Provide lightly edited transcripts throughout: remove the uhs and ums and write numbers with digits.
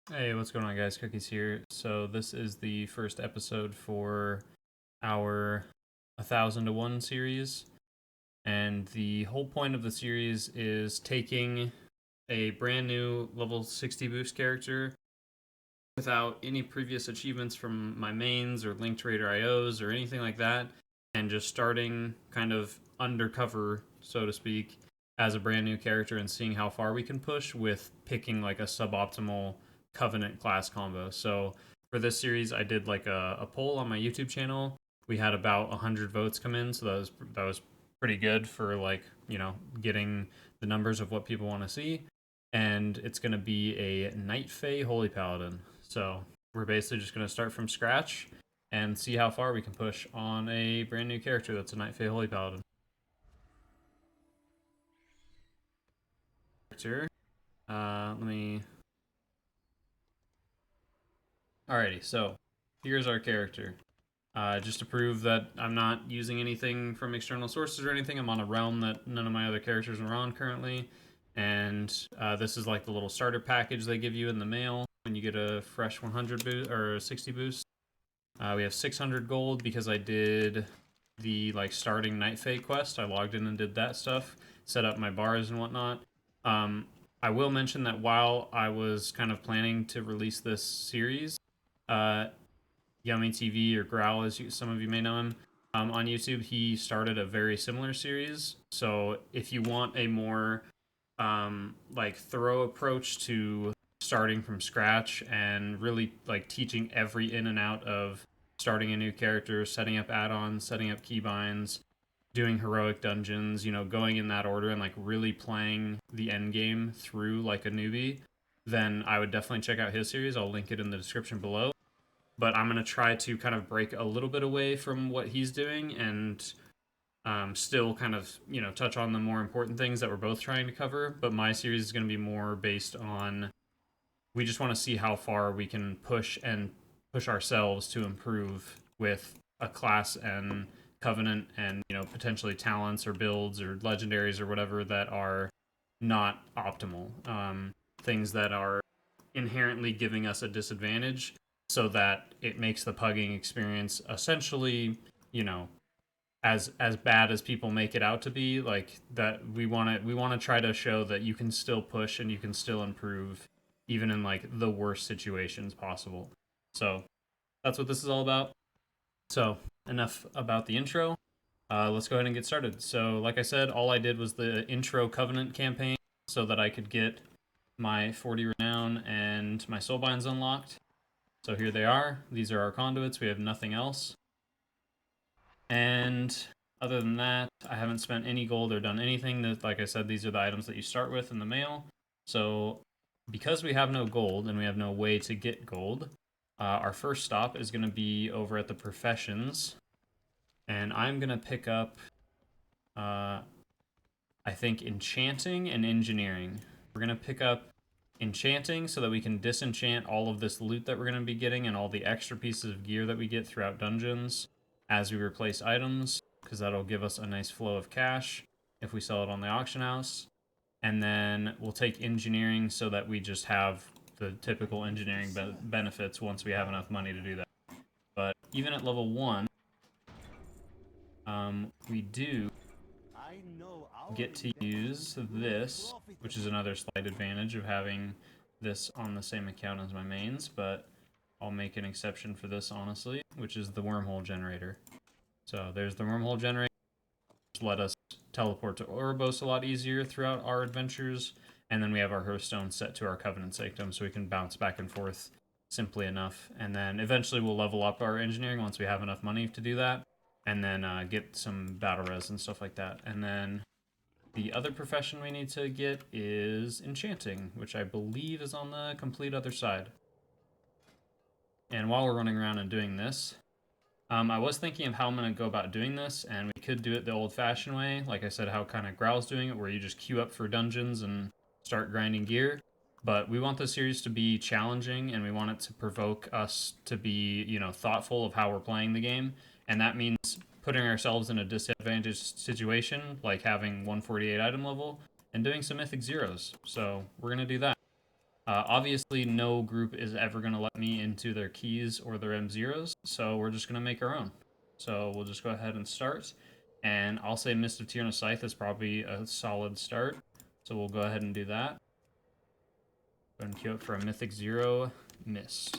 Hey, what's going on, guys? Cookies here. So this is the first episode for our 1000 to 1 series, and the whole point of the series is taking a brand new level 60 boost character without any previous achievements from my mains or linked raider IOs or anything like that, and just starting kind of undercover, so to speak, as a brand new character and seeing how far we can push with picking like a suboptimal Covenant class combo. So for this series, I did like a poll on my YouTube channel. We had about 100 votes come in, so that was pretty good for like getting the numbers of what people want to see. And it's going to be a Night Fae Holy Paladin. So we're basically just going to start from scratch and see how far we can push on a brand new character that's a Night Fae Holy Paladin. Let me. Alrighty, so here's our character. Just to prove that I'm not using anything from external sources or anything, I'm on a realm that none of my other characters are on currently. And this is like the little starter package they give you in the mail when you get a fresh 100 boost or 60 boost. We have 600 gold because I did the like starting Night Fae quest. I logged in and did that stuff, set up my bars and whatnot. I will mention that while I was kind of planning to release this series, uh, Yummy TV or Growl, as some of you may know him, on YouTube, he started a very similar series. So if you want a more like thorough approach to starting from scratch and really like teaching every in and out of starting a new character, setting up add-ons, setting up keybinds, doing heroic dungeons, going in that order and like really playing the end game through like a newbie, then I would definitely check out his series. I'll link it in the description below. But I'm going to try to kind of break a little bit away from what he's doing and still kind of touch on the more important things that we're both trying to cover. But my series is going to be more based on we just want to see how far we can push ourselves to improve with a class and covenant and potentially talents or builds or legendaries or whatever that are not optimal, things that are inherently giving us a disadvantage so that it makes the pugging experience essentially as bad as people make it out to be. Like that we want to try to show that you can still push and you can still improve even in like the worst situations possible. So that's what this is all about. So enough about the intro. Let's go ahead and get started. So like I said, all I did was the intro covenant campaign so that I could get my 40 renown and my soulbinds unlocked. So here they are. These are our conduits. We have nothing else. And other than that, I haven't spent any gold or done anything. That, like I said, these are the items that you start with in the mail. So because we have no gold and we have no way to get gold, our first stop is going to be over at the professions. And I'm going to pick up, I think, enchanting and engineering. We're going to pick up enchanting so that we can disenchant all of this loot that we're going to be getting and all the extra pieces of gear that we get throughout dungeons as we replace items, because that'll give us a nice flow of cash if we sell it on the auction house. And then we'll take engineering so that we just have the typical engineering benefits once we have enough money to do that. But even at level 1, we do get to use this, which is another slight advantage of having this on the same account as my mains, but I'll make an exception for this, honestly, which is the wormhole generator. So there's the wormhole generator, which let us teleport to Oribos a lot easier throughout our adventures, and then we have our Hearthstone set to our Covenant Sanctum, so we can bounce back and forth simply enough. And then eventually we'll level up our engineering once we have enough money to do that, and then get some battle res and stuff like that. And then the other profession we need to get is enchanting, which I believe is on the complete other side. And while we're running around and doing this, I was thinking of how I'm going to go about doing this, and we could do it the old-fashioned way. Like I said, how kind of Growl's doing it, where you just queue up for dungeons and start grinding gear. But we want the series to be challenging, and we want it to provoke us to be, thoughtful of how we're playing the game. And that means putting ourselves in a disadvantaged situation, like having 148 item level, and doing some mythic zeros. So we're going to do that. Obviously, no group is ever going to let me into their keys or their M0s, so we're just going to make our own. So we'll just go ahead and start, and I'll say Mist of Tirna Scythe is probably a solid start, so we'll go ahead and do that. Go ahead and queue up for a Mythic 0 Mist.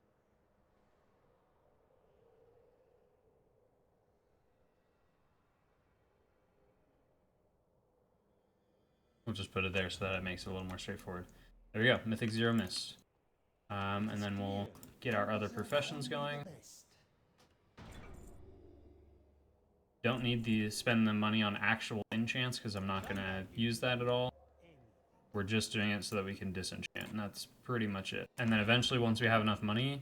We'll just put it there so that it makes it a little more straightforward. There we go, Mythic 0 Mist. And then we'll get our other professions going. Don't need to spend the money on actual enchants because I'm not going to use that at all. We're just doing it so that we can disenchant, and that's pretty much it. And then eventually, once we have enough money,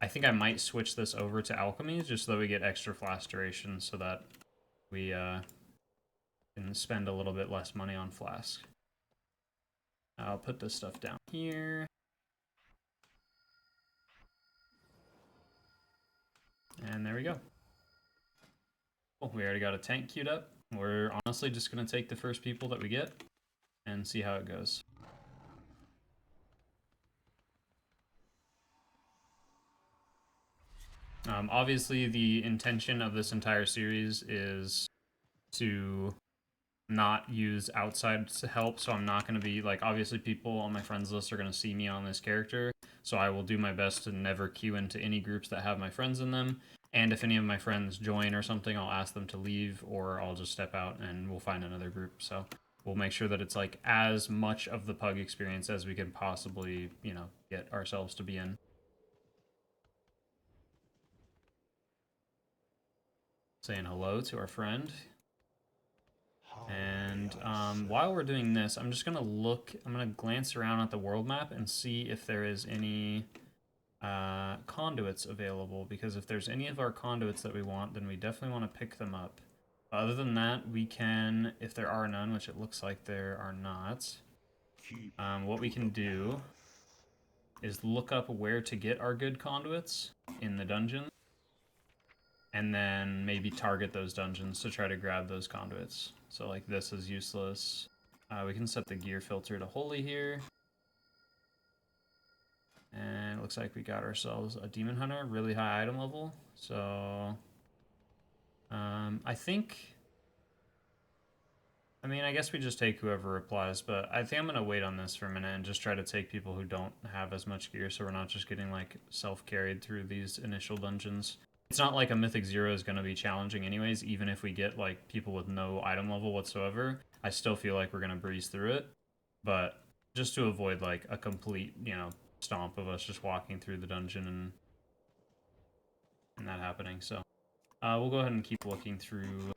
I think I might switch this over to alchemy just so that we get extra flask duration so that we can spend a little bit less money on flask. I'll put this stuff down here. And there we go. Cool. We already got a tank queued up. We're honestly just going to take the first people that we get and see how it goes. Obviously, the intention of this entire series is to not use outside help, so I'm not going to be, like, obviously people on my friends list are going to see me on this character, so I will do my best to never queue into any groups that have my friends in them, and if any of my friends join or something, I'll ask them to leave, or I'll just step out and we'll find another group, so we'll make sure that it's, like, as much of the pug experience as we can possibly, you know, get ourselves to be in. Saying hello to our friend. And while we're doing this, I'm just gonna glance around at the world map and see if there is any conduits available, because if there's any of our conduits that we want, then we definitely want to pick them up. Other than that, we can, if there are none, which it looks like there are not, what we can do is look up where to get our good conduits in the dungeon, and then maybe target those dungeons to try to grab those conduits. So like this is useless. We can set the gear filter to holy here. And it looks like we got ourselves a demon hunter, really high item level. So I think, I mean, I guess we just take whoever replies, but I think I'm gonna wait on this for a minute and just try to take people who don't have as much gear, so we're not just getting like self-carried through these initial dungeons. It's not like a Mythic 0 is going to be challenging anyways, even if we get, like, people with no item level whatsoever. I still feel like we're going to breeze through it, but just to avoid, like, a complete, you know, stomp of us just walking through the dungeon and that happening. So we'll go ahead and keep looking through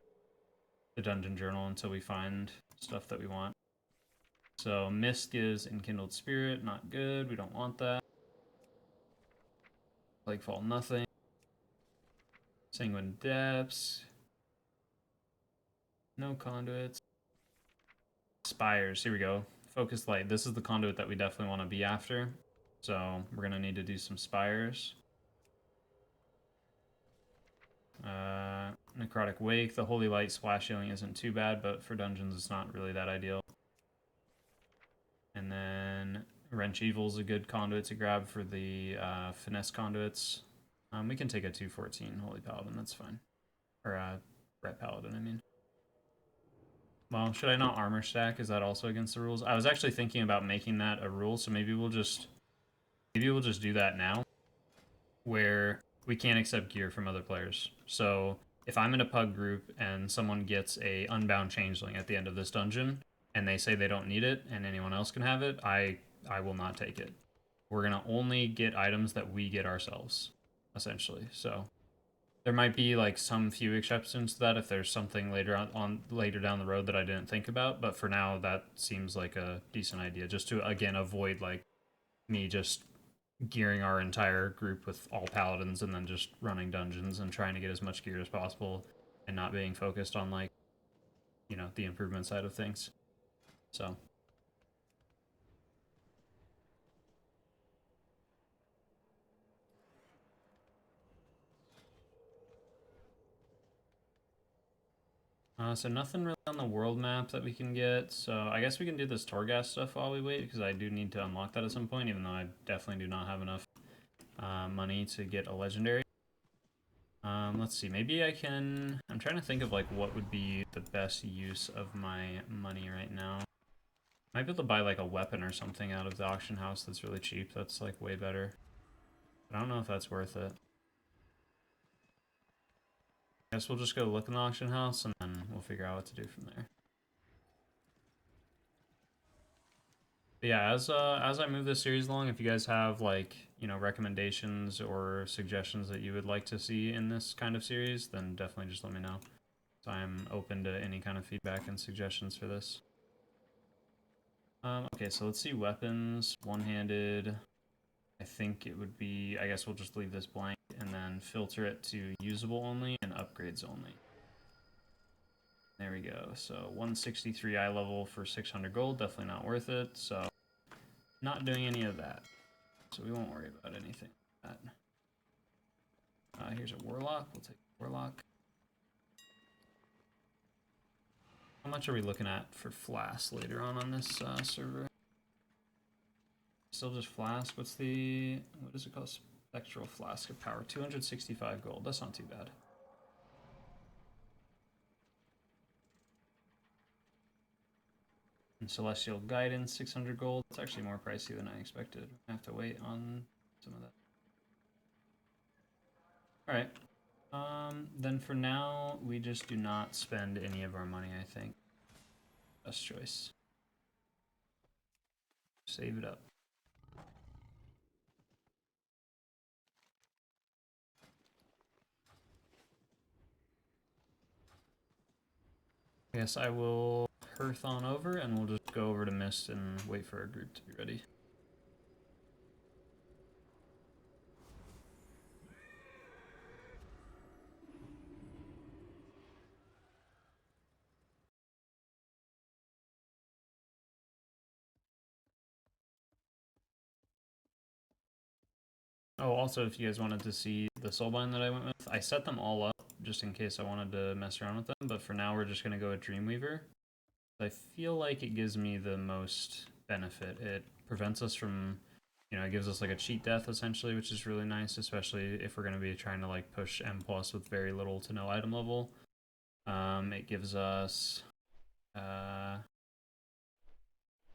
the dungeon journal until we find stuff that we want. So Mist gives Enkindled Spirit, not good, we don't want that. Plaguefall, nothing. Sanguine Depths. No conduits. Spires, here we go. Focus Light, this is the conduit that we definitely want to be after. So we're going to need to do some spires. Necrotic Wake, the Holy Light splash healing isn't too bad, but for dungeons it's not really that ideal. And then Wrench Evil is a good conduit to grab for the finesse conduits. We can take a 214 Holy Paladin, that's fine. Or Ret Paladin, I mean. Well, should I not armor stack? Is that also against the rules? I was actually thinking about making that a rule, so maybe we'll just do that now, where we can't accept gear from other players. So if I'm in a pug group and someone gets a Unbound Changeling at the end of this dungeon, and they say they don't need it and anyone else can have it, I will not take it. We're gonna only get items that we get ourselves, essentially. So there might be like some few exceptions to that if there's something later down the road that I didn't think about, but for now that seems like a decent idea, just to again avoid like me just gearing our entire group with all paladins and then just running dungeons and trying to get as much gear as possible and not being focused on, like, you know, the improvement side of things. So So nothing really on the world map that we can get. So I guess we can do this Torghast stuff while we wait, because I do need to unlock that at some point, even though I definitely do not have enough money to get a legendary. Let's see, maybe I can... I'm trying to think of like what would be the best use of my money right now. Might be able to buy like a weapon or something out of the auction house that's really cheap. That's like way better. But I don't know if that's worth it. I guess we'll just go look in the auction house and then we'll figure out what to do from there. But yeah, as I move this series along, if you guys have like, you know, recommendations or suggestions that you would like to see in this kind of series, then definitely just let me know. So I'm open to any kind of feedback and suggestions for this. Okay, so let's see weapons. One-handed. I think it would be, I guess we'll just leave this blank and then filter it to usable only and upgrades only. There we go. So 163 eye level for 600 gold, definitely not worth it. So not doing any of that. So we won't worry about anything like that. Here's a warlock. We'll take warlock. How much are we looking at for flask later on this server? Still just flask. What's the, what is it called? Spectral flask of power. 265 gold. That's not too bad. And Celestial Guidance, 600 gold. It's actually more pricey than I expected. I have to wait on some of that. Alright. Then for now, we just do not spend any of our money, I think. Best choice. Save it up. I guess I will hearth on over and we'll just go over to Mist and wait for our group to be ready. Oh, also, if you guys wanted to see the soulbind that I went with, I set them all up just in case I wanted to mess around with them, but for now we're just going to go with Dreamweaver. I feel like it gives me the most benefit. It prevents us from, you know, it gives us like a cheat death essentially, which is really nice, especially if we're going to be trying to like push M plus with very little to no item level. It gives us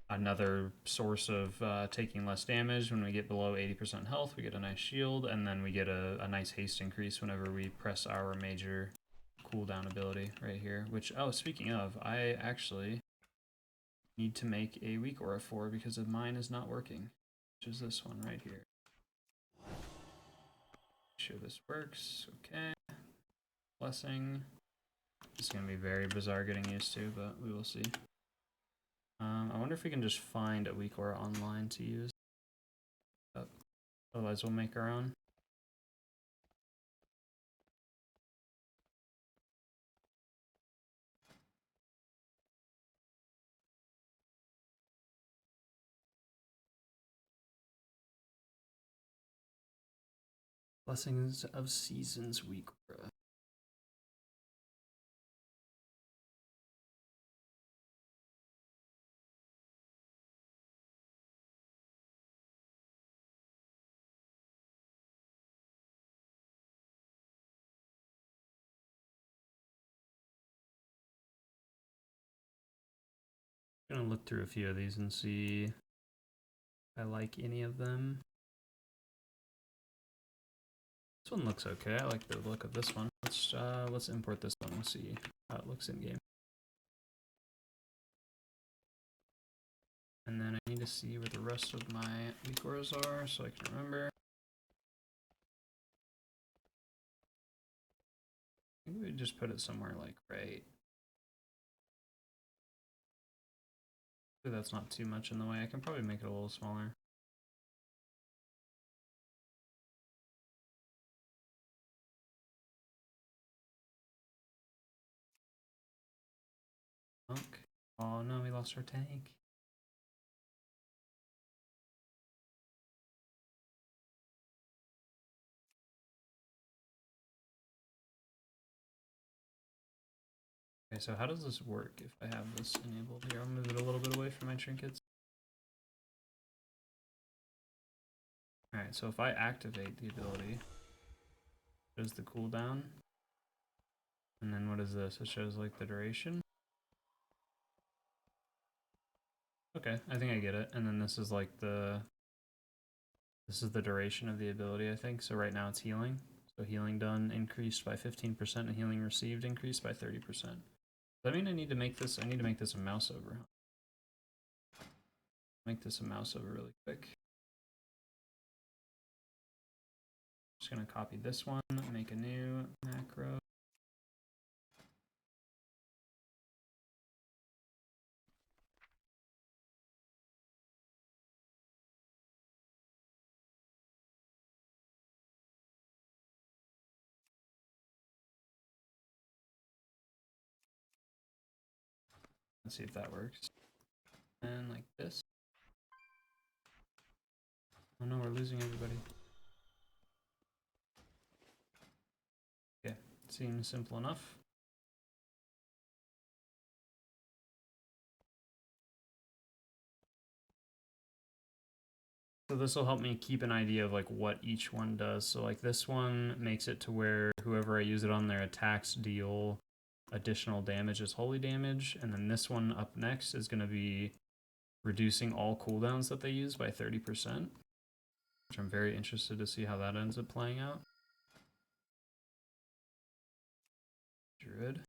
another source of taking less damage. When we get below 80% health, we get a nice shield, and then we get a nice haste increase whenever we press our major cooldown ability right here. Which, oh, speaking of, I actually need to make a weak aura for because of mine is not working, which is this one right here. Make sure this works. Okay. Blessing. It's going to be very bizarre getting used to, but we will see. I wonder if we can just find a weak aura online to use. Otherwise, we'll make our own. Blessings of Seasons weak aura. I'm gonna look through a few of these and see if I like any of them. This one looks okay. I like the look of this one. Let's import this one and see how it looks in game. And then I need to see where the rest of my weak auras are so I can remember. I think we just put it somewhere like right. That's not too much in the way. I can probably make it a little smaller. Monk. Oh no, we lost our tank. Okay, so how does this work if I have this enabled here? I'll move it a little bit away from my trinkets. Alright, so if I activate the ability, it shows the cooldown. And then what is this? It shows like the duration. Okay, I think I get it. And then this is like the duration of the ability, I think. So right now it's healing. So healing done increased by 15% and healing received increased by 30%. Does that mean I need to make this a mouse over? Make this a mouse over really quick. Just gonna copy this one, make a new macro. Let's see if that works. And like this. Oh no, we're losing everybody. Okay, seems simple enough. So this will help me keep an idea of like what each one does. So like this one makes it to where whoever I use it on their attacks deal additional damage as holy damage. And then this one up next is going to be reducing all cooldowns that they use by 30%. Which I'm very interested to see how that ends up playing out. Druid.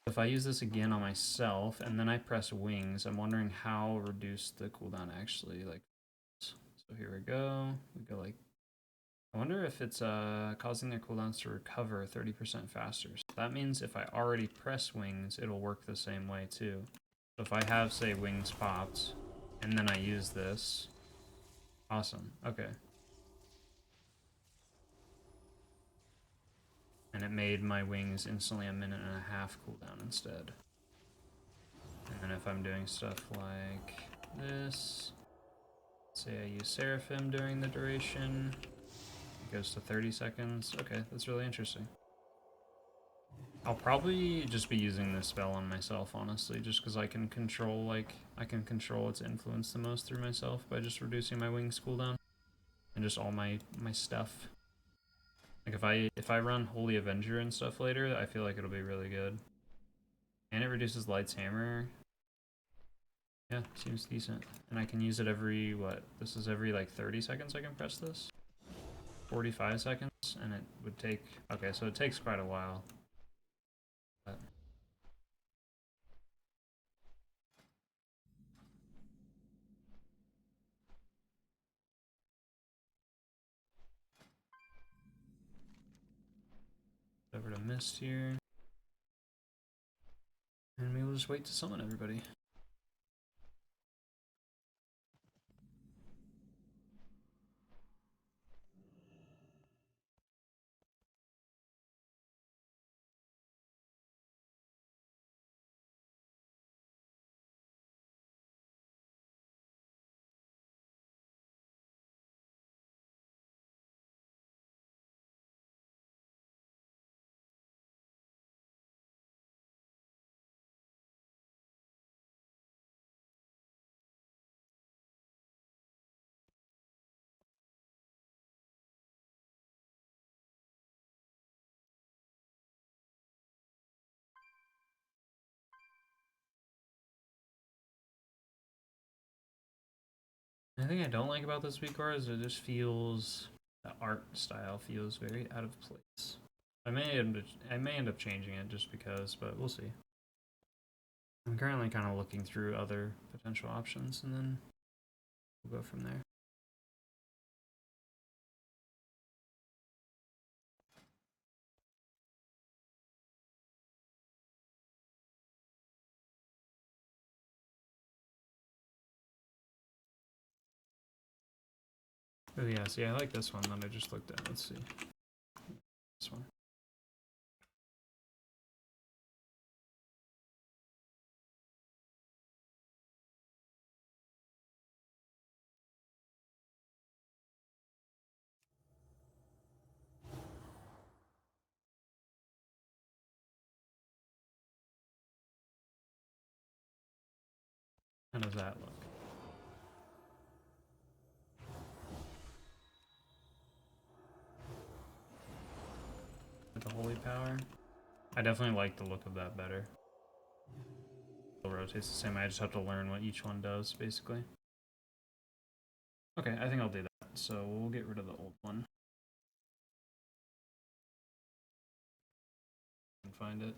If I use this again on myself and then I press wings, I'm wondering how reduced the cooldown actually like. So here we go. We go like, I wonder if it's causing their cooldowns to recover 30% faster. So that means if I already press wings, it'll work the same way too. So if I have, say, wings popped, and then I use this, awesome, okay. And it made my wings instantly a minute and a half cooldown instead. And then if I'm doing stuff like this, say I use Seraphim during the duration, it goes to 30 seconds. Okay, that's really interesting. I'll probably just be using this spell on myself, honestly, just because I can control, its influence the most through myself by just reducing my wings cooldown and just all my stuff. Like if I run Holy Avenger and stuff later, I feel like it'll be really good. And it reduces Light's Hammer. Yeah, seems decent. And I can use it every, what? This is every like 30 seconds I can press this? 45 seconds? And it would take, okay, so it takes quite a while. But over to Mist here. And we will just wait to summon everybody. The thing I don't like about this Weekor is it just feels, the art style feels very out of place. I may end up changing it just because, but we'll see. I'm currently kind of looking through other potential options, and then we'll go from there. Oh yeah, see, I like this one that I just looked at. Let's see. This one. How does that look? With the holy power? I definitely like the look of that better. It rotates the same way, I just have to learn what each one does, basically. Okay, I think I'll do that. So we'll get rid of the old one. And find it.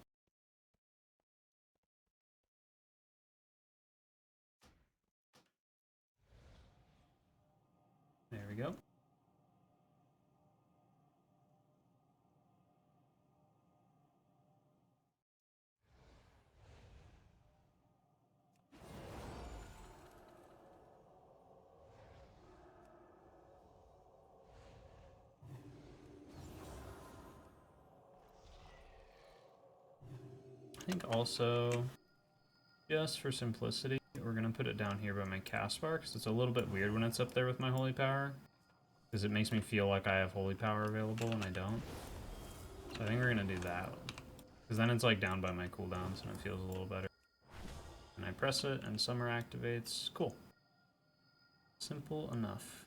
There we go. I think also, just for simplicity, we're going to put it down here by my cast bar, because it's a little bit weird when it's up there with my holy power, because it makes me feel like I have holy power available and I don't. So I think we're going to do that, because then it's like down by my cooldowns and it feels a little better. And I press it and summer activates. Cool. Simple enough.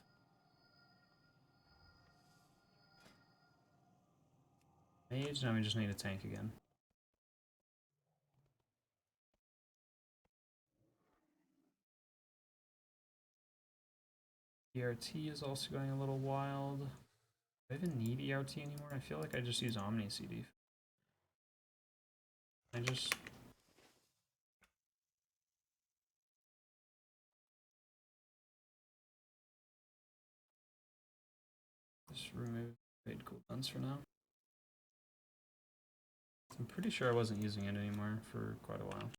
Mage, now we just need a tank again. ERT is also going a little wild. Do I even need ERT anymore? I feel like I just use Omni CD. I just remove trade cooldowns for now. I'm pretty sure I wasn't using it anymore for quite a while.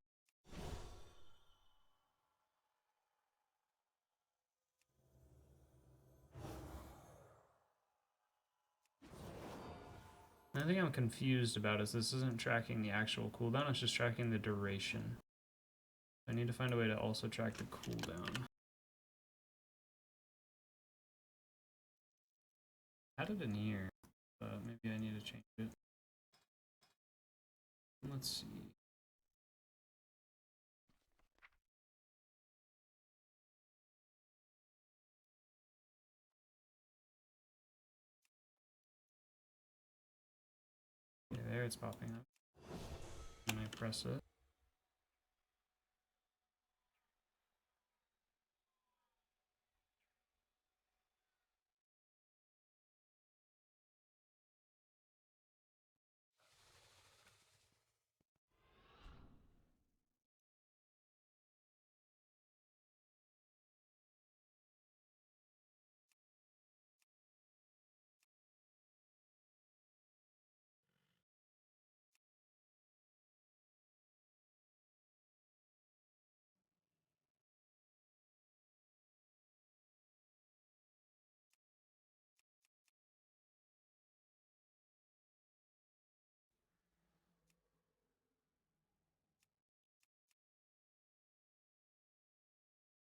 The thing I'm confused about is this isn't tracking the actual cooldown, it's just tracking the duration. I need to find a way to also track the cooldown. Added in here, but maybe I need to change it. Let's see. Okay, there it's popping up. And I press it.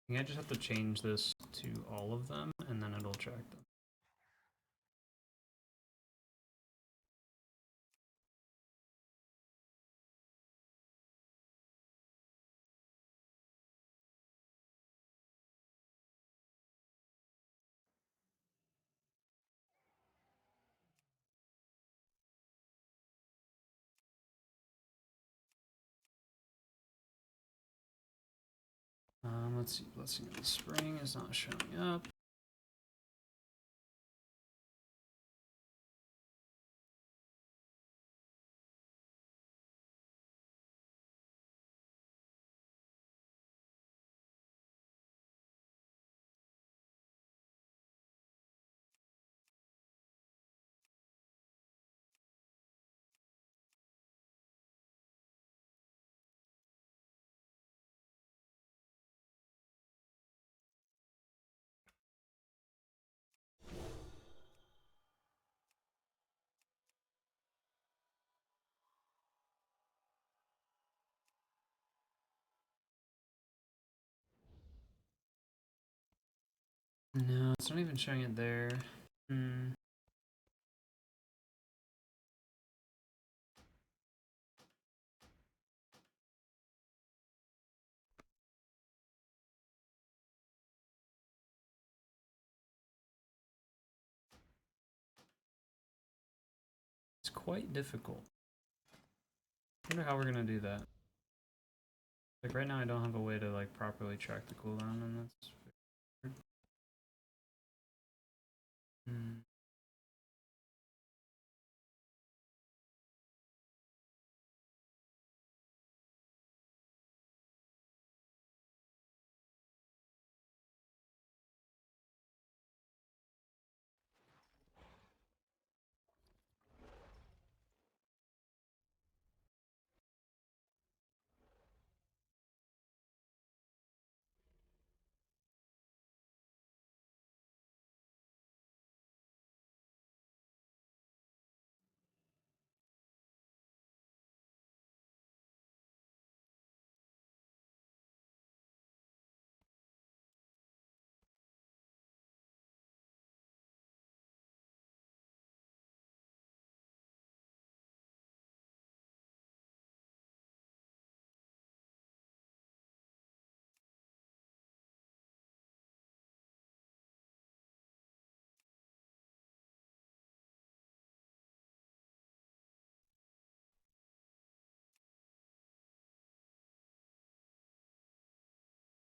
I think I just have to change this to all of them, and then it'll track them. Let's see. The spring is not showing up. No, it's not even showing it there. It's quite difficult. I wonder how we're gonna do that. Like right now I don't have a way to like properly track the cooldown, and that's weird.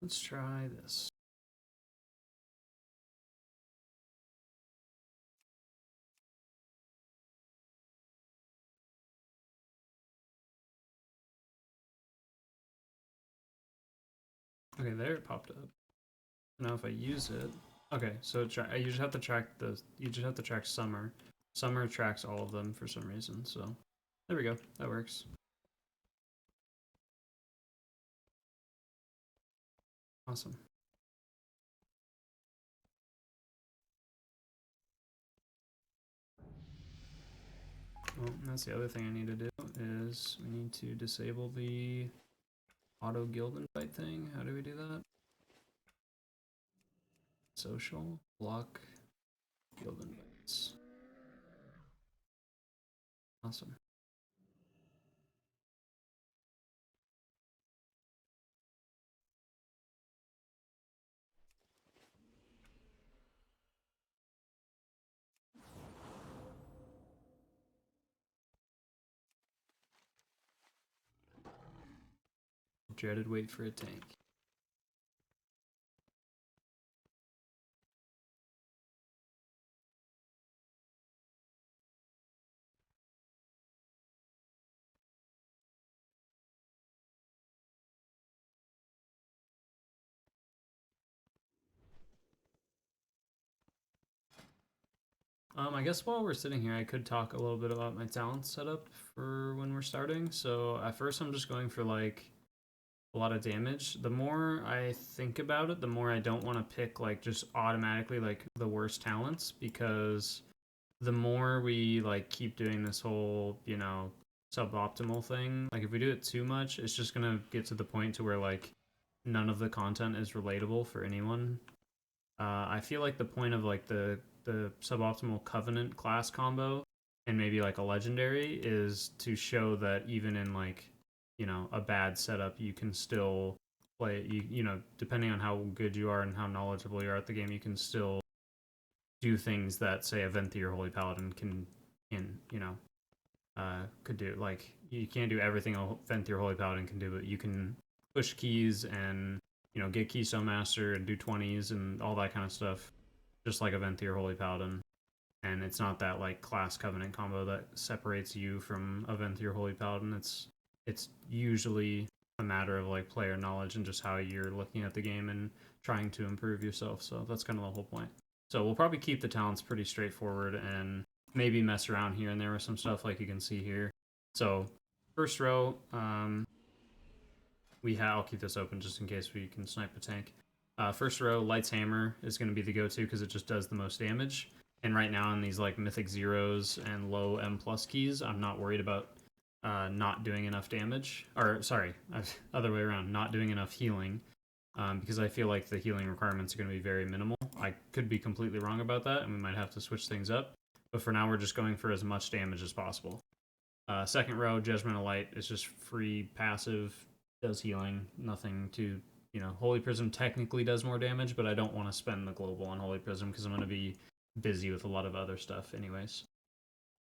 Let's try this. Okay, there it popped up. Now if I use it, okay, so you just have to track summer. Summer tracks all of them for some reason, so there we go. That works. Awesome. Well, that's the other thing I need to do is we need to disable the auto guild invite thing. How do we do that? Social, block, guild invites. Awesome. Dreaded wait for a tank. I guess while we're sitting here, I could talk a little bit about my talent setup for when we're starting. So at first, I'm just going for like a lot of damage. The more I think about it, the more I don't want to pick like just automatically like the worst talents, because the more we like keep doing this whole, you know, suboptimal thing, like if we do it too much, it's just gonna get to the point to where like none of the content is relatable for anyone. I feel like the point of like the suboptimal covenant class combo and maybe like a legendary is to show that even in like, you know, a bad setup, you can still play. You know, depending on how good you are and how knowledgeable you are at the game, you can still do things that say a Venthyr Holy Paladin can you know, could do. Like you can't do everything a Venthyr Holy Paladin can do, but you can push keys and, you know, get Keystone Master and do 20s and all that kind of stuff, just like a Venthyr Holy Paladin. And it's not that like class covenant combo that separates you from a Venthyr Holy Paladin. It's usually a matter of like player knowledge and just how you're looking at the game and trying to improve yourself. So that's kind of the whole point. So we'll probably keep the talents pretty straightforward and maybe mess around here and there with some stuff like you can see here. So first row, I'll keep this open just in case we can snipe a tank. First row, Light's Hammer is going to be the go-to because it just does the most damage. And right now in these like Mythic Zeros and low M plus keys, I'm not worried about not doing enough damage. Or, sorry, other way around, not doing enough healing. Because I feel like the healing requirements are going to be very minimal. I could be completely wrong about that, and we might have to switch things up. But for now, we're just going for as much damage as possible. Second row, Judgmental Light is just free, passive, does healing, nothing to, you know, Holy Prism technically does more damage, but I don't want to spend the global on Holy Prism because I'm going to be busy with a lot of other stuff anyways.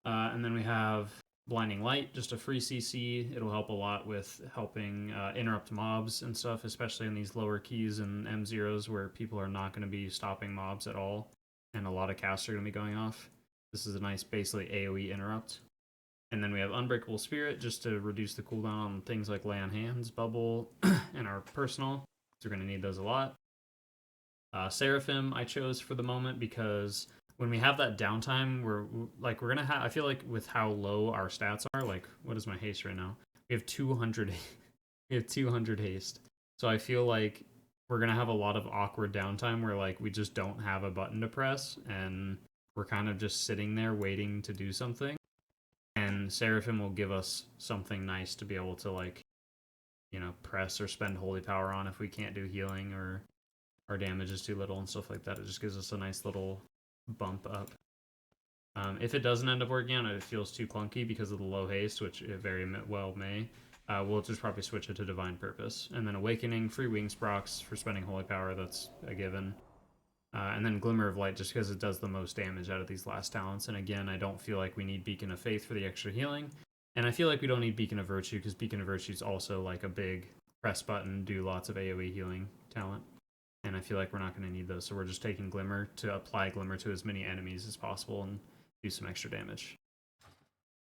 And then we have Blinding Light, just a free CC. It'll help a lot with helping interrupt mobs and stuff, especially in these lower keys and M0s where people are not going to be stopping mobs at all, and a lot of casts are going to be going off. This is a nice, basically AoE interrupt. And then we have Unbreakable Spirit, just to reduce the cooldown on things like Lay on Hands, Bubble, and our personal. So we're going to need those a lot. Seraphim I chose for the moment because when we have that downtime, we're gonna have. I feel like with how low our stats are, like what is my haste right now? We have 200. We have 200 haste. So I feel like we're gonna have a lot of awkward downtime where like we just don't have a button to press and we're kind of just sitting there waiting to do something. And Seraphim will give us something nice to be able to like, press or spend holy power on if we can't do healing or our damage is too little and stuff like that. It just gives us a nice little bump up. If it doesn't end up working out, it feels too clunky because of the low haste, which it very well may. We'll just probably switch it to Divine Purpose. And then Awakening, free Wings procs for spending Holy Power, that's a given. And then Glimmer of Light, just because it does the most damage out of these last talents. And again, I don't feel like we need Beacon of Faith for the extra healing. And I feel like we don't need Beacon of Virtue, because Beacon of Virtue is also like a big press button, do lots of AoE healing talent. And I feel like we're not going to need those, so we're just taking Glimmer to apply Glimmer to as many enemies as possible and do some extra damage.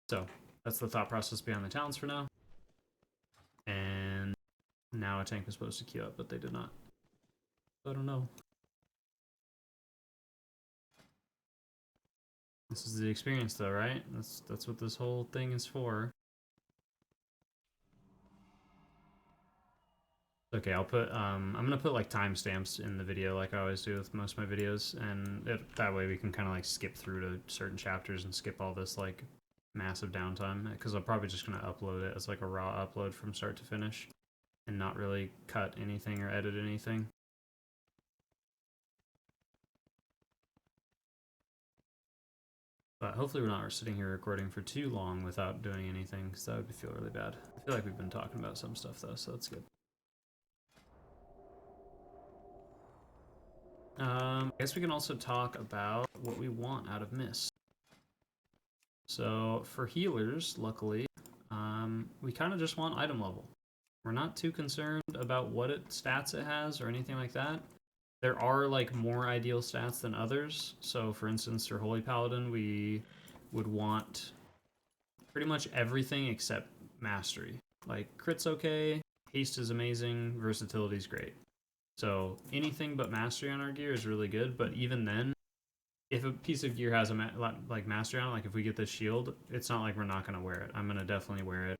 So that's the thought process behind the talents for now. And now a tank was supposed to queue up, but they did not. So I don't know. This is the experience though, right? That's what this whole thing is for. Okay, I'll put, I'm gonna put like timestamps in the video like I always do with most of my videos, and that way we can kind of like skip through to certain chapters and skip all this like massive downtime, because I'm probably just gonna upload it as like a raw upload from start to finish and not really cut anything or edit anything. But hopefully we're not sitting here recording for too long without doing anything, because that would feel really bad. I feel like we've been talking about some stuff though, so that's good. I guess we can also talk about what we want out of Mist. So for healers, luckily, we kind of just want item level. We're not too concerned about what stats it has or anything like that. There are like more ideal stats than others. So for instance, for Holy Paladin, we would want pretty much everything except Mastery. Like crit's okay, haste is amazing, versatility is great. So anything but Mastery on our gear is really good, but even then, if a piece of gear has a like Mastery on it, like if we get this shield, it's not like we're not going to wear it. I'm going to definitely wear it,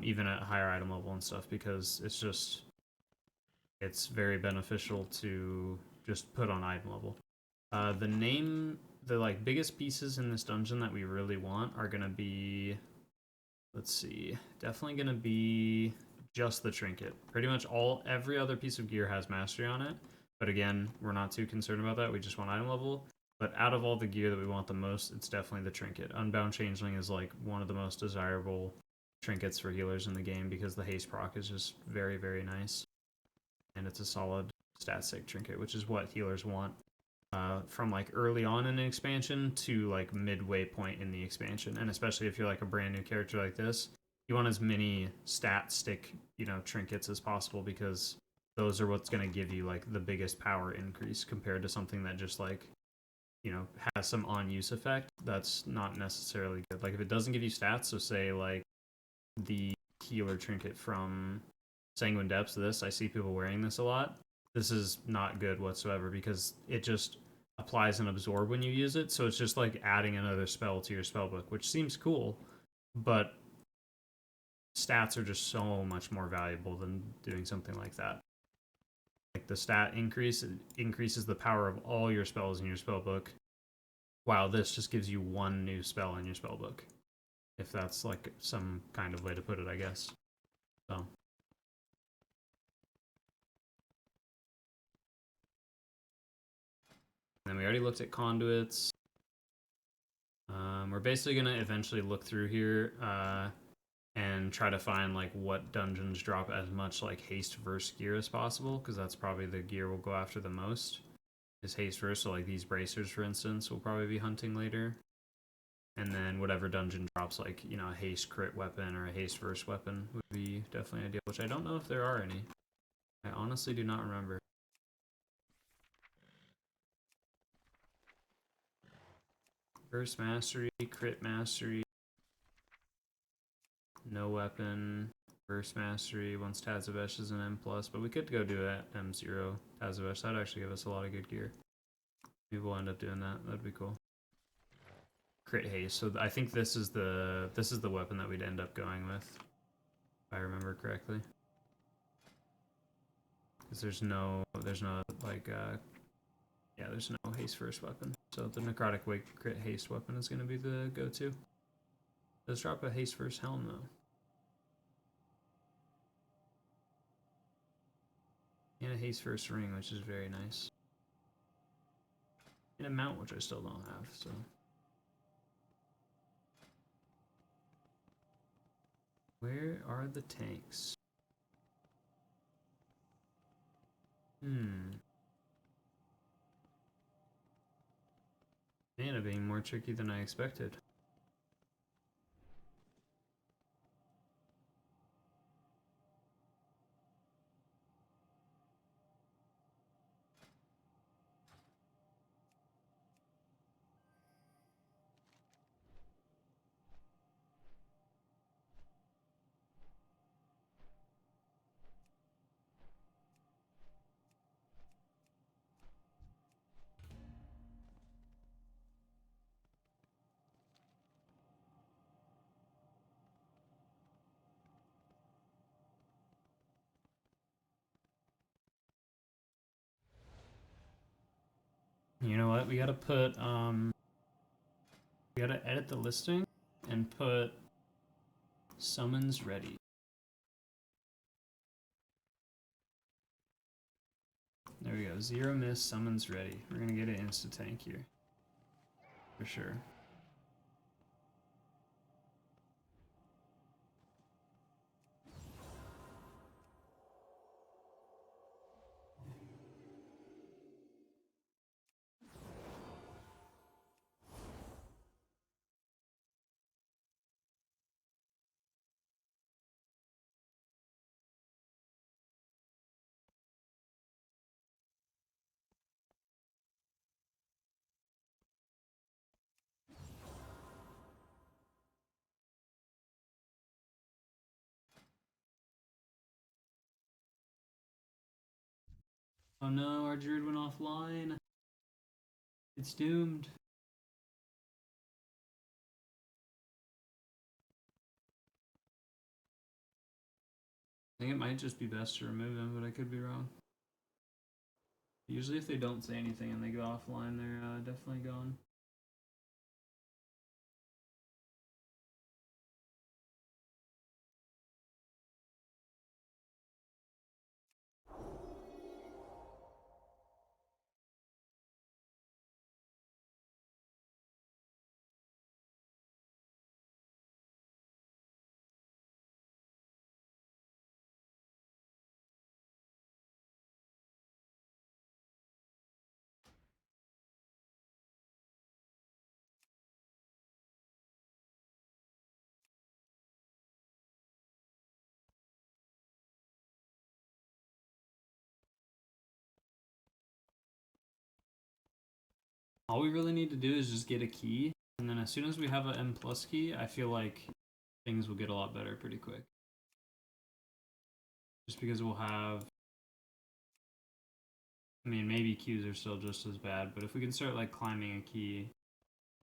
even at higher item level and stuff, because it's very beneficial to just put on item level. The like biggest pieces in this dungeon that we really want are going to be, let's see, definitely going to be just the trinket. Pretty much every other piece of gear has Mastery on it, but again, we're not too concerned about that. We just want item level. But out of all the gear that we want the most, it's definitely the trinket. Unbound Changeling is like one of the most desirable trinkets for healers in the game because the haste proc is just very, very nice. And it's a solid stat stick trinket, which is what healers want from like early on in an expansion to like midway point in the expansion. And especially if you're like a brand new character like this, you want as many stat stick, trinkets as possible, because those are what's going to give you like the biggest power increase compared to something that just like, has some on-use effect. That's not necessarily good. Like if it doesn't give you stats, so say like the healer trinket from Sanguine Depths, I see people wearing this a lot. This is not good whatsoever because it just applies and absorb when you use it. So it's just like adding another spell to your spellbook, which seems cool, but stats are just so much more valuable than doing something like that. Like the stat increases the power of all your spells in your spellbook, while this just gives you one new spell in your spellbook. If that's like some kind of way to put it, I guess. So. And then we already looked at conduits. We're basically going to eventually look through here and try to find like what dungeons drop as much like haste verse gear as possible, because that's probably the gear we'll go after the most is haste verse. So like these bracers, for instance, we'll probably be hunting later. And then whatever dungeon drops, like, you know, a haste crit weapon or a haste verse weapon would be definitely ideal, which I don't know if there are any. I honestly do not remember. Verse mastery, crit mastery, no weapon, verse mastery, once Tazavesh is an M+, but we could go do it M0 Tazavesh. That'd actually give us a lot of good gear. Maybe we'll end up doing that. That'd be cool. Crit haste. So I think this is the weapon that we'd end up going with, if I remember correctly. Because there's no like yeah, there's no haste first weapon. So the Necrotic Wake crit haste weapon is gonna be the go-to. Does drop a haste first helm though. And a haste first ring, which is very nice. And a mount, which I still don't have, so. Where are the tanks? Mana being more tricky than I expected. You know what? We gotta put we gotta edit the listing and put summons ready. There we go. 0 miss, summons ready. We're gonna get an insta tank here. For sure. Oh no, our druid went offline. It's doomed. I think it might just be best to remove him, but I could be wrong. Usually if they don't say anything and they go offline, they're definitely gone. All we really need to do is just get a key, and then as soon as we have an M+ key, I feel like things will get a lot better pretty quick. Just because we'll have... I mean, maybe Qs are still just as bad, but if we can start like climbing a key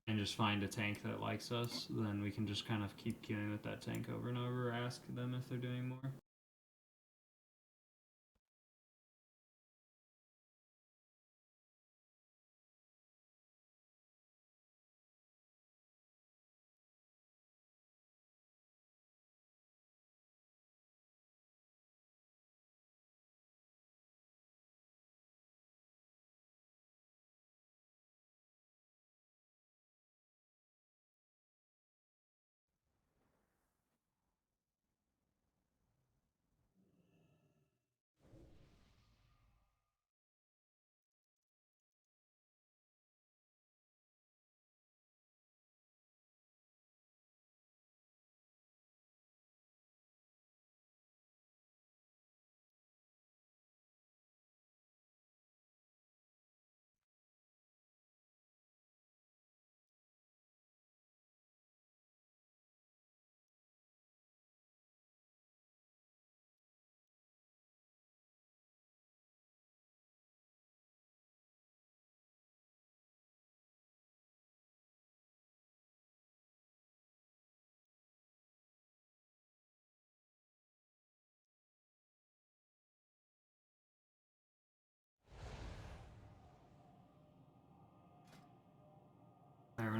and just find a tank that likes us, then we can just kind of keep queuing with that tank over and over, or ask them if they're doing more.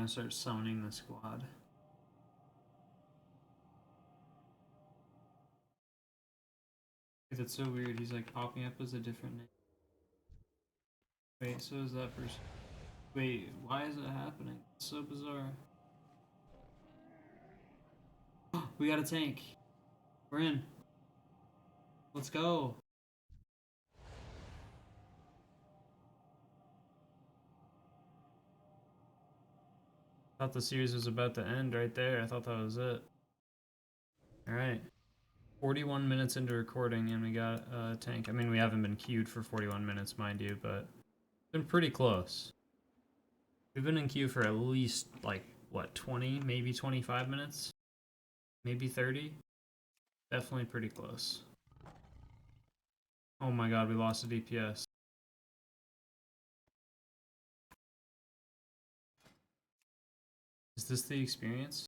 gonna start summoning the squad. That's so weird. He's like popping up as a different name. Wait, so is that person? Wait, why is it happening? It's so bizarre. We got a tank. We're in. Let's go. Thought the series was about to end right there. I thought that was it. Alright. 41 minutes into recording and we got a tank. I mean, we haven't been queued for 41 minutes, mind you, but been pretty close. We've been in queue for at least, like, what, 20, maybe 25 minutes? Maybe 30? Definitely pretty close. Oh my god, we lost a DPS. Is this the experience?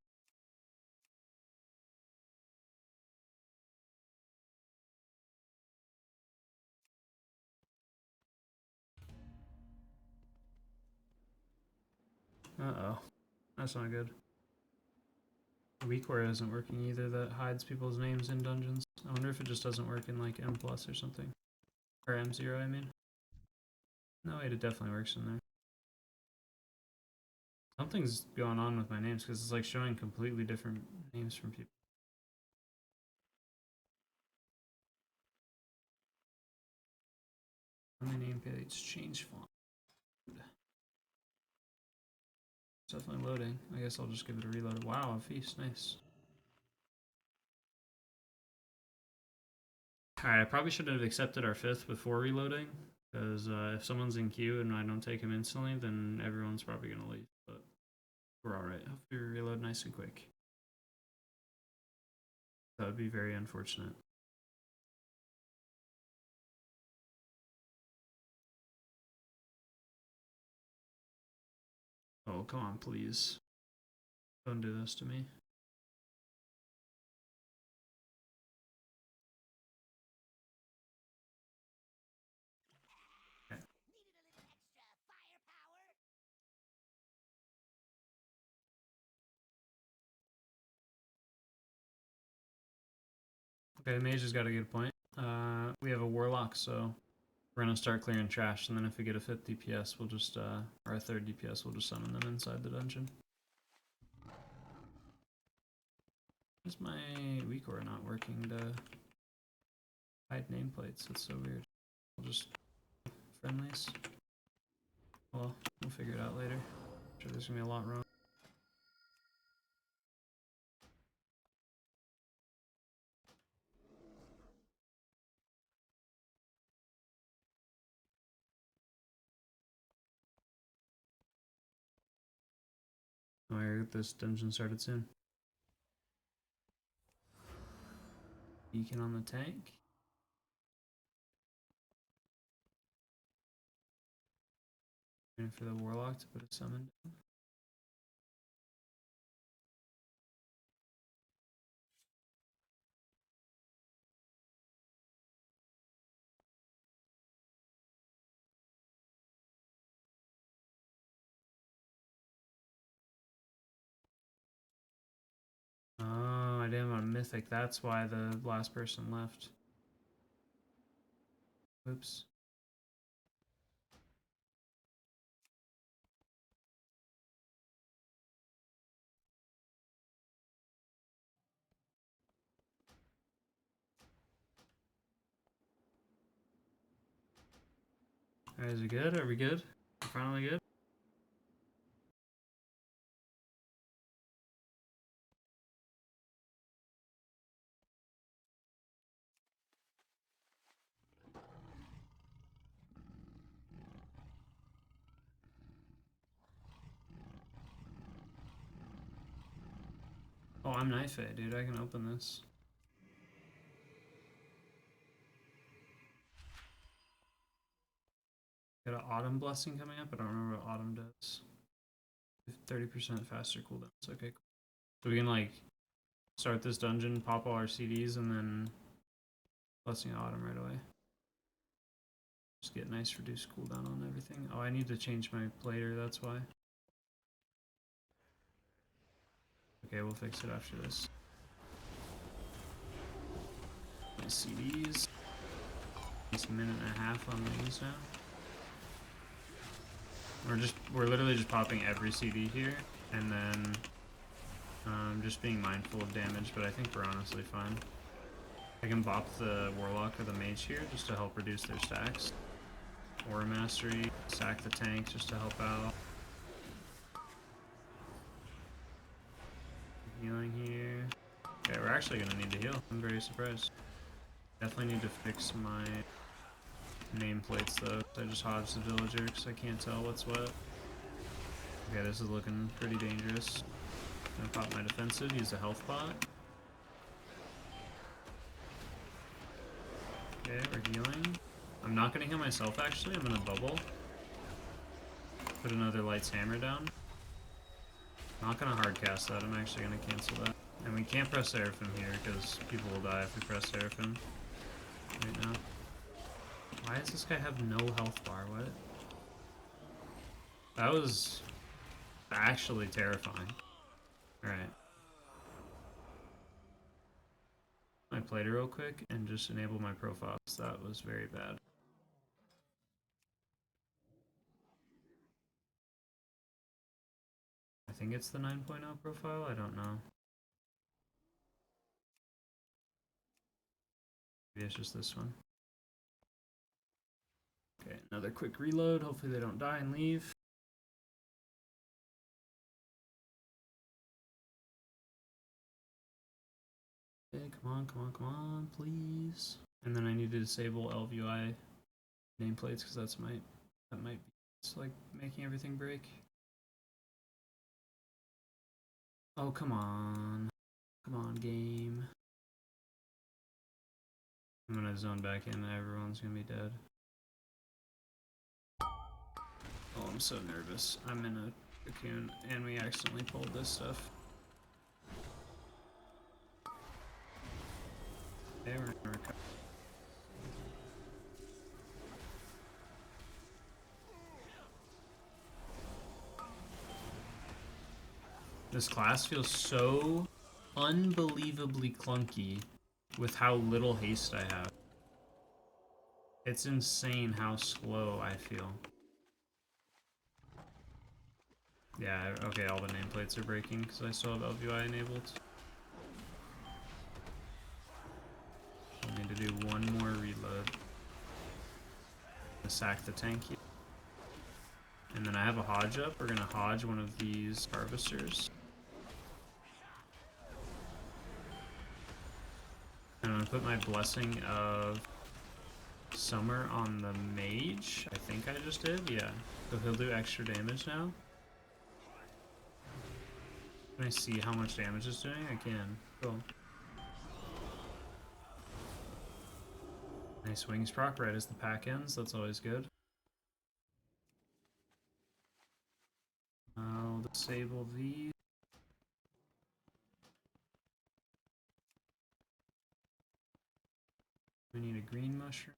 Uh-oh. That's not good. WeakWare isn't working either. That hides people's names in dungeons. I wonder if it just doesn't work in like M+ or something. Or M0, I mean. No, wait, it definitely works in there. Something's going on with my names because it's like showing completely different names from people. How many nameplates change font? It's definitely loading. I guess I'll just give it a reload. Wow, a feast, nice. Alright, I probably should have accepted our 5th before reloading, because if someone's in queue and I don't take him instantly, then everyone's probably going to leave, but we're alright. Hopefully we reload nice and quick. That would be very unfortunate. Oh, come on, please. Don't do this to me. Okay. Okay, Mage has got a good point. We have a Warlock, so we're gonna start clearing trash, and then if we get a 5th DPS, we'll just, or a 3rd DPS, we'll just summon them inside the dungeon. Is my WeakWare not working to hide nameplates? That's so weird. We'll just friendlies. Well, we'll figure it out later. I'm sure there's gonna be a lot wrong. Oh, I get this dungeon started soon. Beacon on the tank. Waiting for the Warlock to put a summon down. Oh, I didn't want a mythic. That's why the last person left. Oops. Alright, is it good? Are we good? Finally good? Oh, I'm knife it, dude. I can open this. Got an Autumn Blessing coming up. I don't remember what Autumn does. 30% faster cooldowns. Okay, cool. So we can like start this dungeon, pop all our CDs, and then Blessing of Autumn right away. Just get nice reduced cooldown on everything. Oh, I need to change my plater, that's why. Okay, we'll fix it after this. My CDs. It's a minute and a half on these now. We're literally just popping every CD here, and then just being mindful of damage, but I think we're honestly fine. I can bop the Warlock or the Mage here just to help reduce their stacks. Aura Mastery, sack the tank just to help out. Healing here. Okay, we're actually gonna need to heal. I'm very surprised. Definitely need to fix my nameplates though. I just hodged the villager because I can't tell what's what. Okay, this is looking pretty dangerous. I'm gonna pop my defensive, use a health pot. Okay, we're healing. I'm not gonna heal myself actually, I'm gonna bubble. Put another Light's Hammer down. Not gonna hardcast that, I'm actually gonna cancel that. And we can't press Seraphim here because people will die if we press Seraphim right now. Why does this guy have no health bar? What? That was actually terrifying. Alright. I played it real quick and just enable my profile. So that was very bad. I think it's the 9.0 profile, I don't know. Maybe it's just this one. Okay, another quick reload. Hopefully they don't die and leave. Okay, come on, come on, come on, please. And then I need to disable LVI nameplates because that might be it's like making everything break. Oh, come on. Come on, game. I'm gonna zone back in, everyone's gonna be dead. Oh, I'm so nervous. I'm in a cocoon, and we accidentally pulled this stuff. Okay, we're gonna recover. This class feels so unbelievably clunky with how little haste I have. It's insane how slow I feel. Yeah, okay, all the nameplates are breaking because I still have LVI enabled. I need to do one more reload. Sack the tank here. And then I have a Hodge up. We're gonna Hodge one of these harvesters. And I'm gonna put my Blessing of Summer on the Mage. I think I just did, yeah. So he'll do extra damage now. Can I see how much damage it's doing? I can. Cool. Nice wings proc right as the pack ends. That's always good. I'll disable these. We need a green mushroom.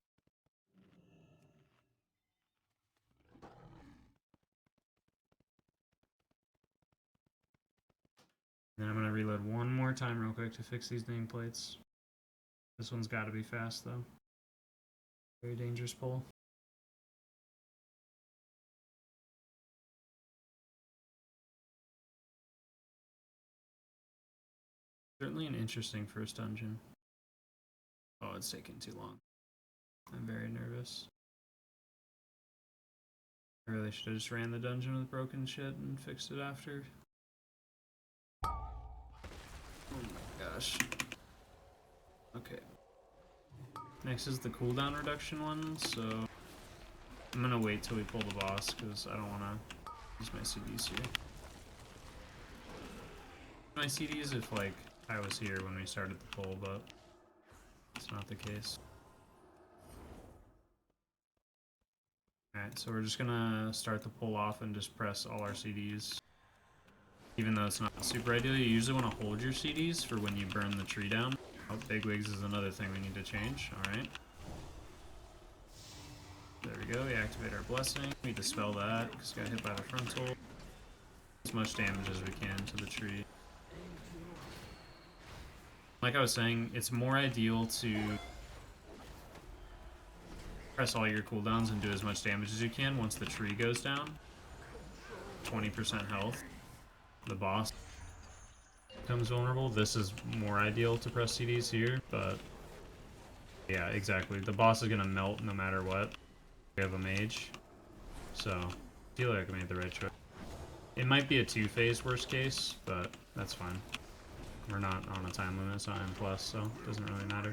And then I'm gonna reload one more time real quick to fix these nameplates. This one's gotta be fast though. Very dangerous pull. Certainly an interesting first dungeon. Oh, it's taking too long. I'm very nervous. I really should have just ran the dungeon with broken shit and fixed it after. Oh my gosh. Okay. Next is the cooldown reduction one, so I'm gonna wait till we pull the boss because I don't want to use my CDs here. My CDs if like I was here when we started the pull, but it's not the case. Alright, so we're just gonna start the pull off and just press all our CDs. Even though it's not super ideal, you usually want to hold your CDs for when you burn the tree down. Oh, bigwigs is another thing we need to change. Alright. There we go, we activate our blessing. We dispel that, because got hit by the frontal. As much damage as we can to the tree. Like I was saying, it's more ideal to press all your cooldowns and do as much damage as you can once the tree goes down. 20% health. The boss becomes vulnerable. This is more ideal to press CDs here, but yeah, exactly. The boss is gonna melt no matter what. We have a mage, so I feel like I made the right choice. It might be a 2-phase worst case, but that's fine. We're not on a time limit, it's not M+, so it doesn't really matter.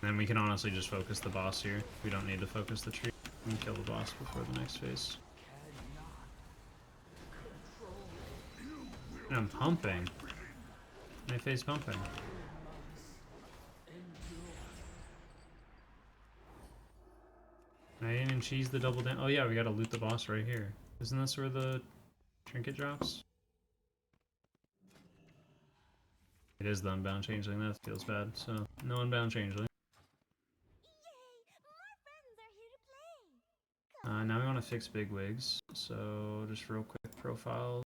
And we can honestly just focus the boss here. We don't need to focus the tree. We can kill the boss before the next phase. And I'm pumping. My face pumping. I didn't even cheese the double down. Oh yeah, we gotta loot the boss right here. Isn't this where the trinket drops? It is the unbound changeling. That feels bad. So no unbound changeling. Now we want to fix big wigs. So just real quick profile.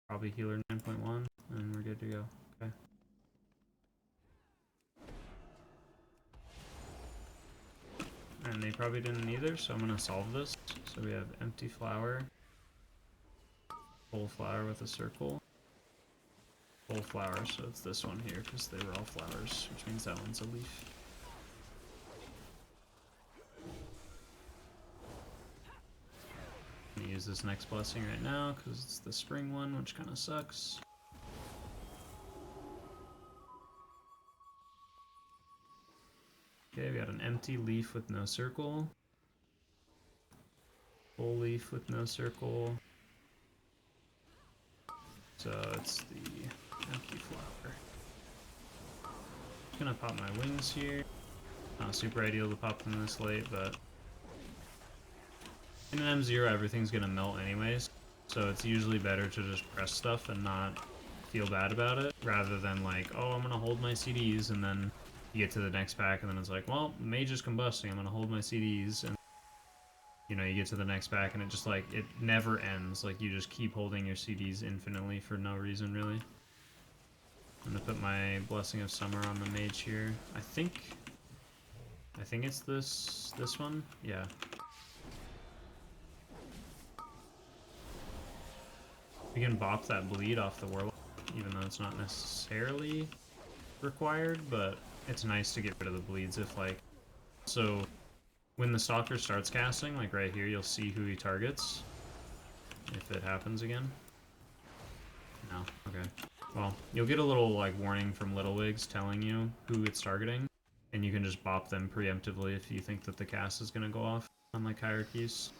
Probably healer 9.1, and we're good to go. Okay. And they probably didn't either, so I'm gonna solve this. So we have empty flower, full flower with a circle, full flower, so it's this one here because they were all flowers, which means that one's a leaf. I'm gonna use this next blessing right now because it's the spring one, which kind of sucks. Okay, we got an empty leaf with no circle. Full leaf with no circle. So it's the empty flower. I'm gonna pop my wings here. Not super ideal to pop them this late, but in an M0 everything's gonna melt anyways. So it's usually better to just press stuff and not feel bad about it, rather than like, oh, I'm gonna hold my CDs, and then you get to the next pack and then it's like, well, mage is combusting, I'm gonna hold my CDs, and you know, you get to the next pack and it just like, it never ends. Like, you just keep holding your CDs infinitely for no reason, really. I'm gonna put my Blessing of Summer on the mage here. I think it's this one? Yeah. We can bop that bleed off the warlock, even though it's not necessarily required, but it's nice to get rid of the bleeds if, like... So, when the Stalker starts casting, like right here, you'll see who he targets. If it happens again. No? Okay. Well, you'll get a little, like, warning from Little Wigs telling you who it's targeting, and you can just bop them preemptively if you think that the cast is gonna go off on, like, hierarchies.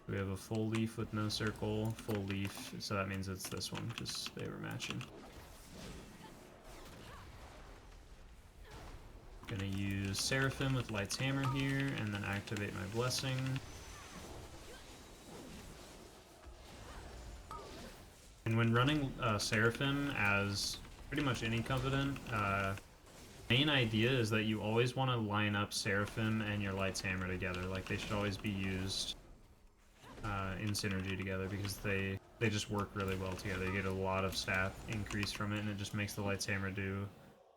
We have a full leaf with no circle, full leaf, so that means it's this one, because they were matching. Gonna use Seraphim with Light's Hammer here, and then activate my Blessing. And when running Seraphim as pretty much any Covenant, main idea is that you always want to line up Seraphim and your Light's Hammer together. Like, they should always be used in synergy together, because they just work really well together. You get a lot of stat increase from it, and it just makes the Light's Hammer do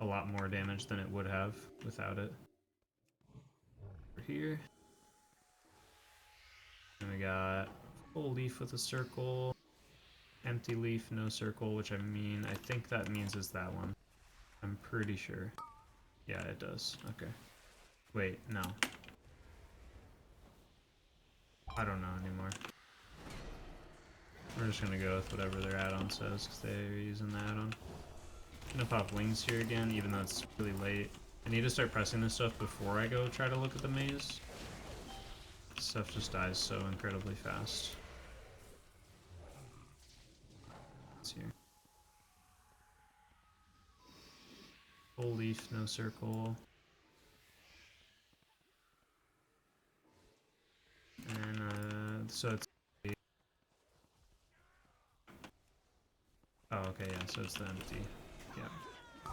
a lot more damage than it would have without it. Over here. And we got full leaf with a circle, empty leaf, no circle, which I think that means is that one. I'm pretty sure. Yeah, it does. Okay. Wait, no. I don't know anymore. We're just gonna go with whatever their add-on says, because they're using the add-on. I'm gonna pop wings here again, even though it's really late. I need to start pressing this stuff before I go try to look at the maze. This stuff just dies so incredibly fast. It's here. Full leaf, no circle. And, so it's... Oh, okay, yeah, so it's the empty. Yeah. I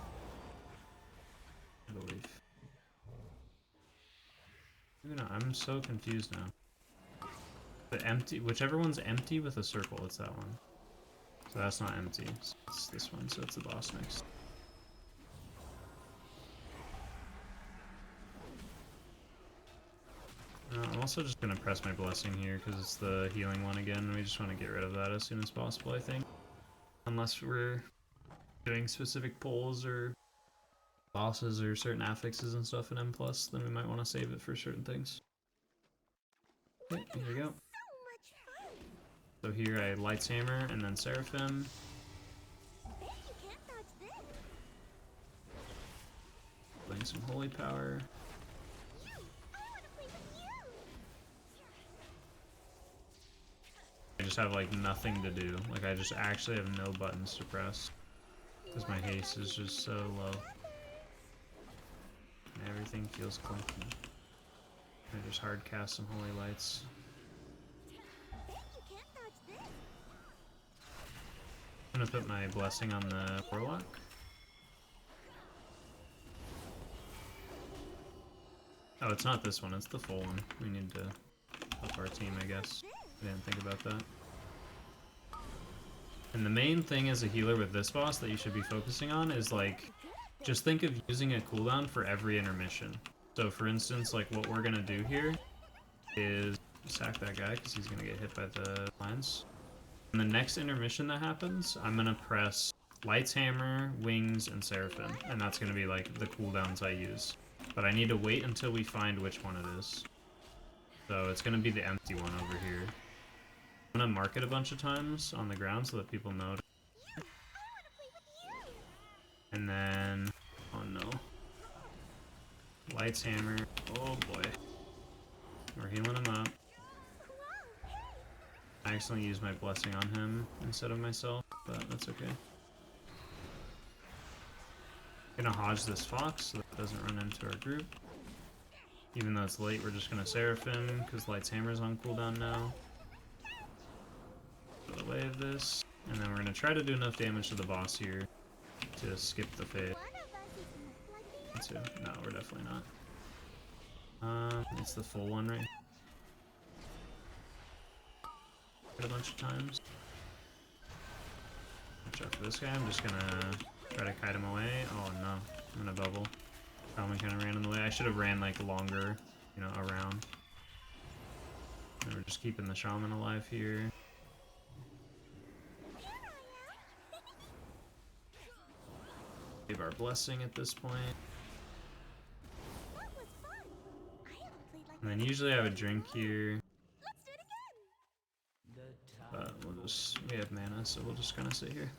believe. Maybe not. I'm so confused now. The empty, whichever one's empty with a circle, it's that one. So that's not empty. It's this one, so it's the boss next. I'm also just gonna press my blessing here because it's the healing one again. We just want to get rid of that as soon as possible, I think. Unless we're doing specific pulls or bosses or certain affixes and stuff in M+, then we might want to save it for certain things. Okay, here we go. So here I Lights Hammer and then Seraphim. Playing some Holy Power. I just have like nothing to do. Like I just actually have no buttons to press. Because my haste is just so low. And everything feels clunky. I just hard cast some Holy Lights. I'm gonna put my blessing on the Warlock. Oh, it's not this one, it's the full one. We need to help our team, I guess. I didn't think about that. And the main thing as a healer with this boss that you should be focusing on is like, just think of using a cooldown for every intermission. So for instance, like what we're gonna do here is sack that guy because he's gonna get hit by the lines. And the next intermission that happens, I'm gonna press Lights Hammer, Wings, and Seraphim, and that's gonna be like the cooldowns I use. But I need to wait until we find which one it is. So it's gonna be the empty one over here. I'm gonna mark it a bunch of times on the ground so that people know. And then, oh no. Lights Hammer, oh boy. We're healing him up. I accidentally used my blessing on him instead of myself, but that's okay. Gonna Hodge this fox so that it doesn't run into our group. Even though it's late, we're just gonna Seraphim because Lights Hammer's on cooldown now. Out of the way of this, and then we're gonna try to do enough damage to the boss here to skip the fade. No, we're definitely not. It's the full one right here. A bunch of times. Watch out for this guy. I'm just gonna try to kite him away. Oh no, I'm gonna bubble. Probably kind of ran in the way. I should have ran like longer, you know, around. And we're just keeping the Shaman alive here. Give our blessing at this point. And then usually I would drink here. But we'll just, we have mana, so we'll just kind of sit here.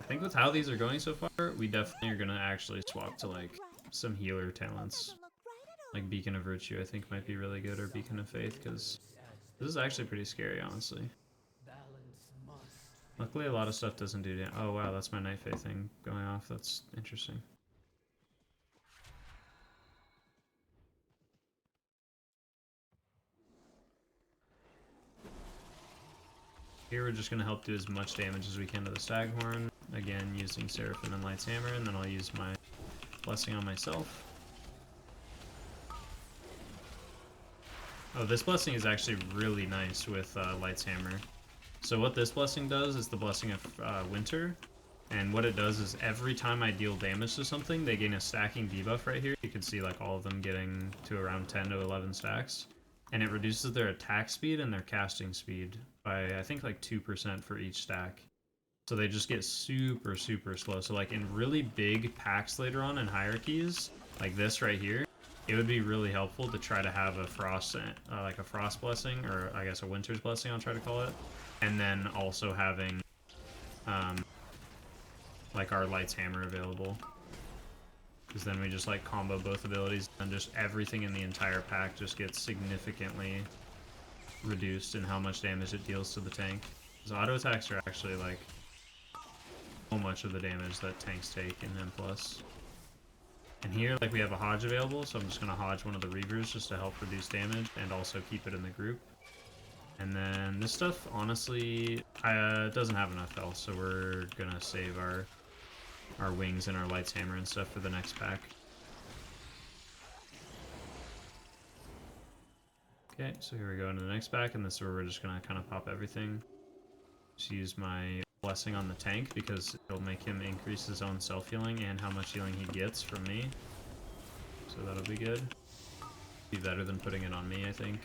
I think with how these are going so far, we definitely are going to actually swap to like some healer talents. Like Beacon of Virtue I think might be really good, or Beacon of Faith, because this is actually pretty scary, honestly. Luckily a lot of stuff doesn't do damage. Oh wow, that's my Night Faith thing going off, that's interesting. Here we're just going to help do as much damage as we can to the Staghorn. Again, using Seraphim and Lights Hammer, and then I'll use my blessing on myself. Oh, this blessing is actually really nice with Lights Hammer. So what this blessing does is the blessing of Winter. And what it does is every time I deal damage to something, they gain a stacking debuff right here. You can see like all of them getting to around 10 to 11 stacks. And it reduces their attack speed and their casting speed by, I think, like 2% for each stack. So they just get super, super slow. So like in really big packs later on in hierarchies, like this right here, it would be really helpful to try to have a frost, like a frost blessing, or I guess a winter's blessing, I'll try to call it. And then also having, like our Lights Hammer available. Because then we just like combo both abilities, and just everything in the entire pack just gets significantly reduced in how much damage it deals to the tank. Because auto attacks are actually like so much of the damage that tanks take in M+. And here, like, we have a Hodge available, so I'm just going to Hodge one of the Reavers just to help reduce damage and also keep it in the group. And then this stuff, honestly, doesn't have enough health, so we're going to save our our wings and our lights hammer and stuff for the next pack. Okay, so here we go into the next pack, and this is where we're just gonna kind of pop everything. Just use my blessing on the tank because it'll make him increase his own self-healing and how much healing he gets from me. So that'll be good. Be better than putting it on me, I think.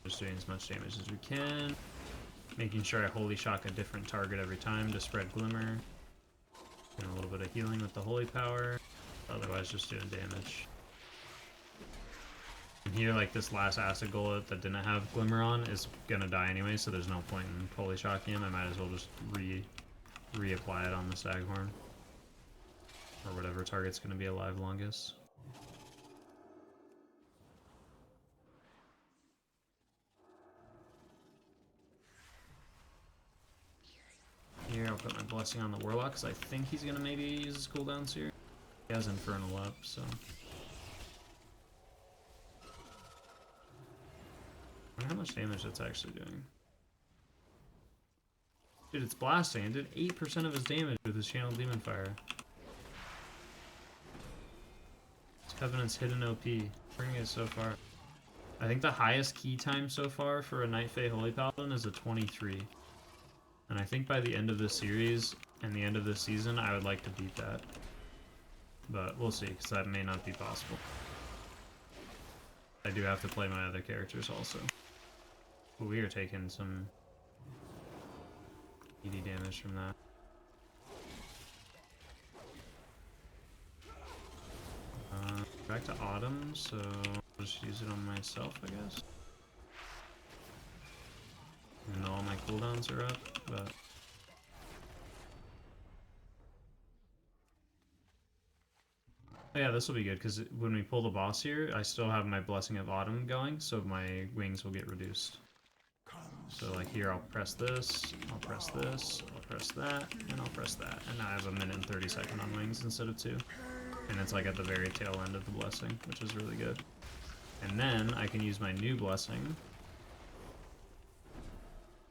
Just doing as much damage as we can. Making sure I holy shock a different target every time to spread glimmer. And a little bit of healing with the holy power. Otherwise just doing damage. And here, like this last acid gullet that didn't have glimmer on is gonna die anyway, so there's no point in holy shocking him. I might as well just reapply it on the staghorn. Or whatever target's gonna be alive longest. Here, I'll put my blessing on the warlock, because I think he's gonna maybe use his cooldowns here. He has Infernal up, so... I wonder how much damage it's actually doing. Dude, it's blasting. It did 8% of his damage with his channel Demon Fire. This Covenant's hidden OP. Bringing it so far. I think the highest key time so far for a Night Fae Holy Paladin is a 23. And I think by the end of this series and the end of this season, I would like to beat that. But we'll see, because that may not be possible. I do have to play my other characters also. But we are taking some ED damage from that. Back to Autumn, so I'll just use it on myself, I guess. Even though all my cooldowns are up, but... Oh yeah, this will be good, because when we pull the boss here, I still have my Blessing of Autumn going, so my wings will get reduced. So like here, I'll press this, I'll press this, I'll press that, and I'll press that. And now I have a minute and 30 seconds on wings instead of 2. And it's like at the very tail end of the blessing, which is really good. And then I can use my new blessing.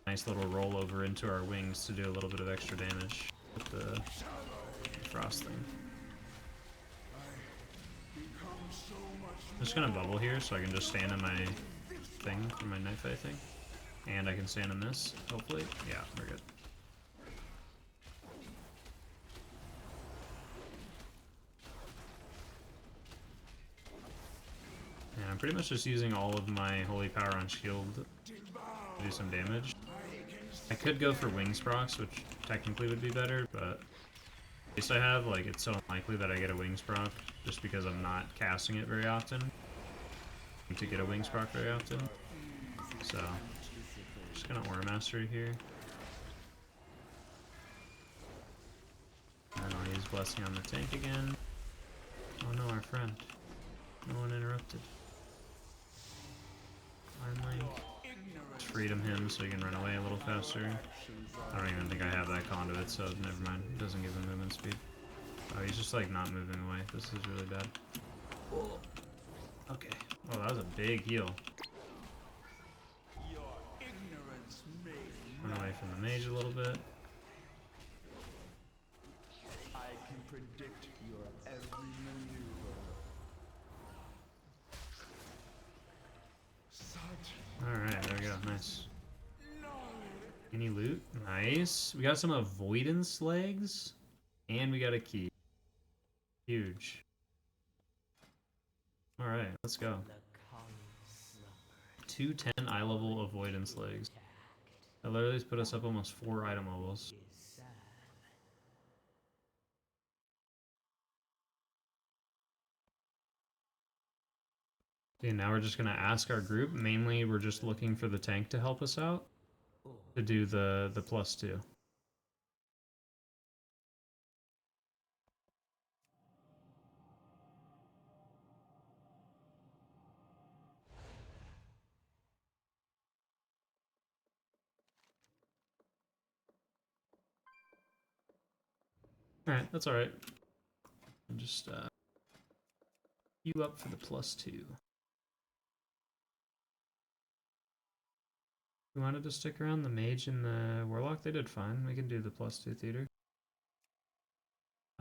Nice little rollover into our wings to do a little bit of extra damage with the frost thing. I'm just gonna bubble here so I can just stand in my thing for my Night Fae thing. And I can stand in this, hopefully. Yeah, we're good. And I'm pretty much just using all of my holy power on shield to do some damage. I could go for wings procs, which technically would be better, but at least I have, like, it's so unlikely that I get a wings proc just because I'm not casting it very often. To get a wings proc very often. So, just gonna Aura Mastery here. And then I'll use Blessing on the tank again. Oh no, our friend. No one interrupted. Finally. Let's freedom him so he can run away a little faster. I don't even think I have that conduit, so never mind. It doesn't give him movement speed. Oh, he's just like not moving away. This is really bad. Okay. Oh, that was a big heal. Run away from the mage a little bit. I can predict your every maneuver. Alright, there we go. Nice. Any loot? Nice. We got some avoidance legs. And we got a key. Huge. Alright, let's go. 210 eye level avoidance legs. That literally put us up almost 4 item levels. Okay, now we're just gonna ask our group. Mainly, we're just looking for the tank to help us out. To do the +2. Alright, that's alright. I'll just you up for the +2. We wanted to stick around the mage and the warlock. They did fine. We can do the +2 theater.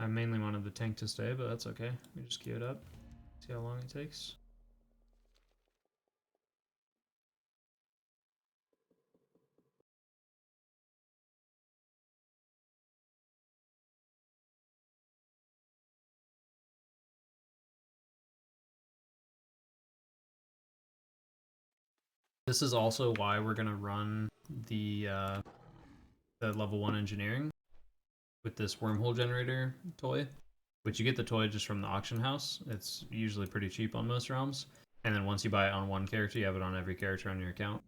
I mainly wanted the tank to stay, but that's okay. We just queue it up. See how long it takes. This is also why we're gonna run the level 1 engineering with this wormhole generator toy, which you get the toy just from the auction house. It's usually pretty cheap on most realms, and then once you buy it on one character, you have it on every character on your account.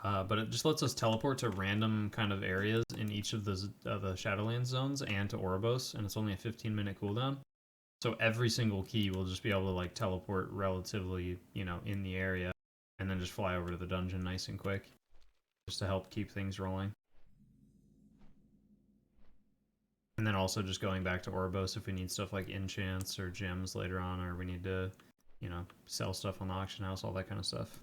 But it just lets us teleport to random kind of areas in each of the Shadowlands zones and to Oribos, and it's only a 15-minute cooldown. So every single key will just be able to like teleport relatively, you know, in the area, and then just fly over to the dungeon nice and quick, just to help keep things rolling. And then also just going back to Oribos if we need stuff like enchants or gems later on, or we need to, you know, sell stuff on the auction house, all that kind of stuff.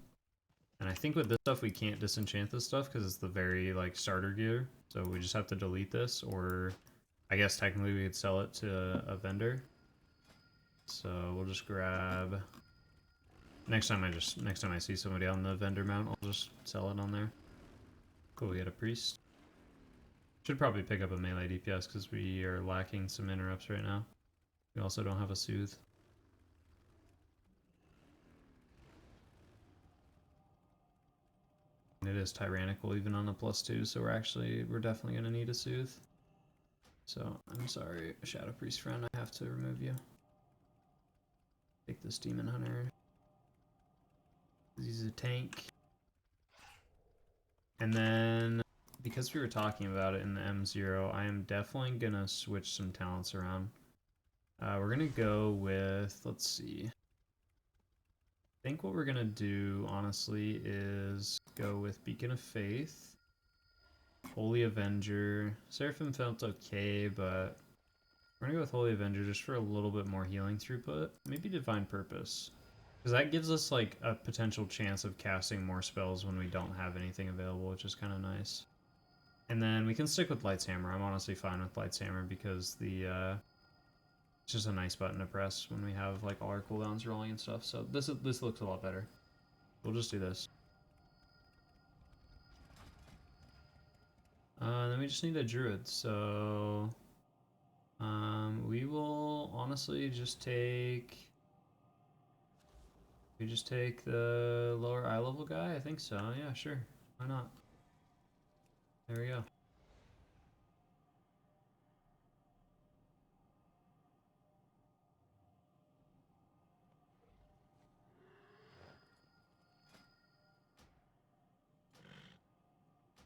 And I think with this stuff we can't disenchant this stuff because it's the very like starter gear, so we just have to delete this, or I guess technically we could sell it to a vendor. So we'll just grab. Next time I see somebody on the vendor mount, I'll just sell it on there. Cool, we get a priest. Should probably pick up a melee DPS because we are lacking some interrupts right now. We also don't have a soothe. And it is tyrannical even on the +2, so we're definitely gonna need a soothe. So I'm sorry, Shadow Priest friend, I have to remove you. Take this Demon Hunter. He's a tank. And then, because we were talking about it in the M0, I am definitely gonna switch some talents around. We're gonna go with, let's see. I think what we're gonna do, honestly, is go with Beacon of Faith, Holy Avenger. Seraphim felt okay, but we're gonna go with Holy Avenger just for a little bit more healing throughput. Maybe Divine Purpose, because that gives us like a potential chance of casting more spells when we don't have anything available, which is kind of nice. And then we can stick with Light's Hammer. I'm honestly fine with Light's Hammer because it's just a nice button to press when we have like all our cooldowns rolling and stuff. So this looks a lot better. We'll just do this. Then we just need a Druid. So we will honestly just take. We just take the lower eye level guy. I think so. Yeah, sure. Why not? There we go.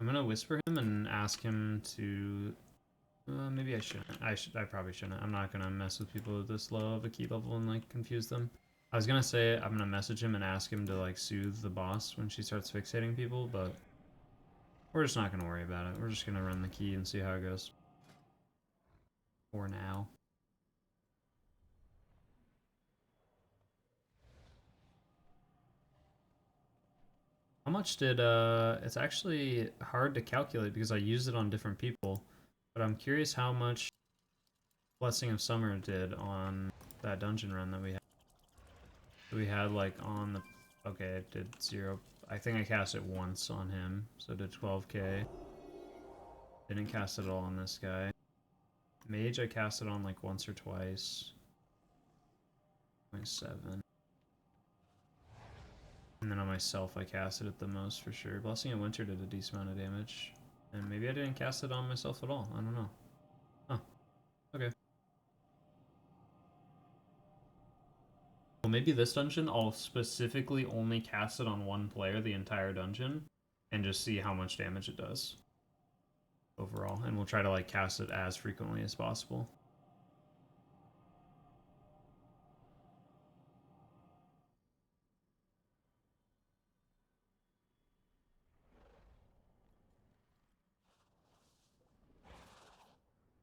I'm gonna whisper him and ask him to. Maybe I shouldn't. I probably shouldn't. I'm not gonna mess with people at this low of a key level and like confuse them. I was gonna say I'm gonna message him and ask him to like soothe the boss when she starts fixating people, but we're just not gonna worry about it. We're just gonna run the key and see how it goes. For now. How much did it's actually hard to calculate because I used it on different people, but I'm curious how much Blessing of Summer did on that dungeon run that we had. We had like on the okay, it did 0. I think I cast it once on him, so it did 12k. Didn't cast it all on this guy. Mage I cast it on like once or twice. 0.7. And then on myself, I casted it the most for sure. Blessing of Winter did a decent amount of damage. And maybe I didn't cast it on myself at all. I don't know. Huh. Okay. Well, maybe this dungeon, I'll specifically only cast it on one player the entire dungeon. And just see how much damage it does. Overall. And we'll try to like cast it as frequently as possible.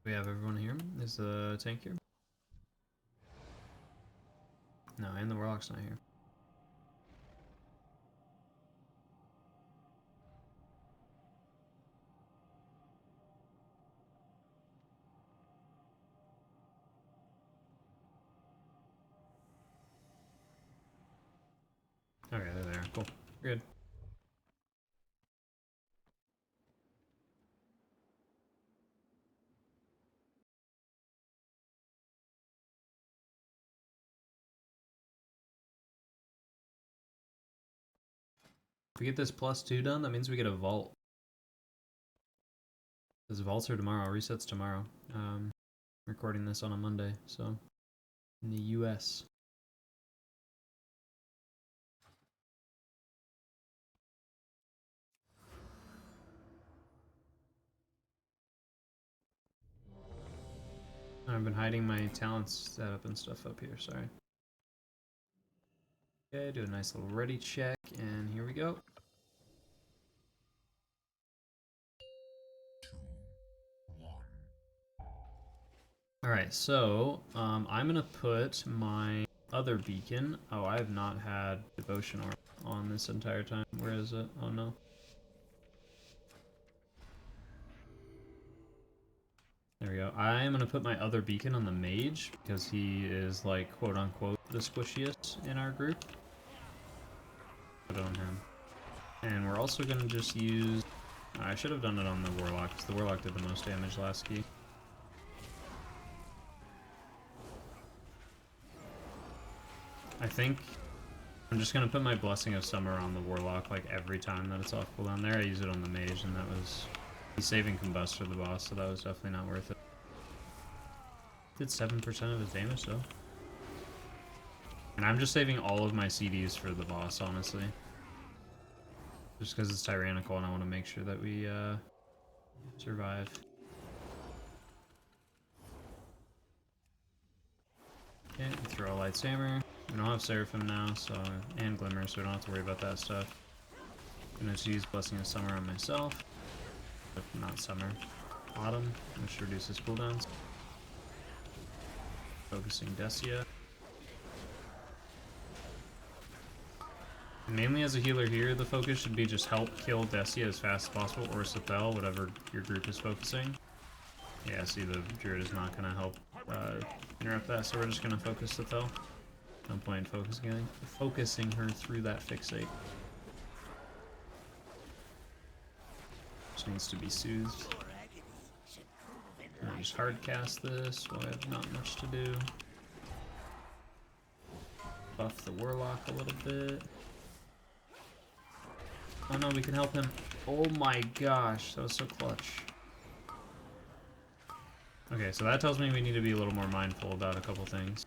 We have everyone here. Is the tank here? No, and the warlock's not here. Okay, they're there. Cool. Good. If we get this +2 done, that means we get a vault. Because vaults are tomorrow, resets tomorrow. Recording this on a Monday, so in the US. I've been hiding my talents setup and stuff up here, sorry. Okay, do a nice little ready check, and here we go. Alright, so I'm gonna put my other beacon. Oh, I have not had devotion on this entire time. Where is it? Oh no. There we go. I am gonna put my other beacon on the mage because he is like quote unquote the squishiest in our group. Put it on him. And we're also gonna just use. I should have done it on the warlock because the warlock did the most damage last key. I think I'm just gonna put my Blessing of Summer on the warlock like every time that it's off cooldown. There I use it on the mage, and that was he's saving combust for the boss, so that was definitely not worth it. Did 7% of his damage though. And I'm just saving all of my CDs for the boss, honestly. Just because it's tyrannical and I want to make sure that we survive. Okay, throw a Light's Hammer. We don't have Seraphim now, so and Glimmer, so we don't have to worry about that stuff. I'm gonna just use Blessing of Summer on myself. But not Summer. Autumn, which reduces cooldowns. Focusing Dessia. Mainly as a healer here, the focus should be just help kill Dessia as fast as possible, or Sithel, whatever your group is focusing. Yeah, see, the Druid is not going to help interrupt that, so we're just going to focus Sithel. No point in focusing her through that fixate. Just needs to be soothed. I'll just hard cast this while I have not much to do. Buff the Warlock a little bit. Oh no, we can help him. Oh my gosh, that was so clutch. Okay, so that tells me we need to be a little more mindful about a couple things.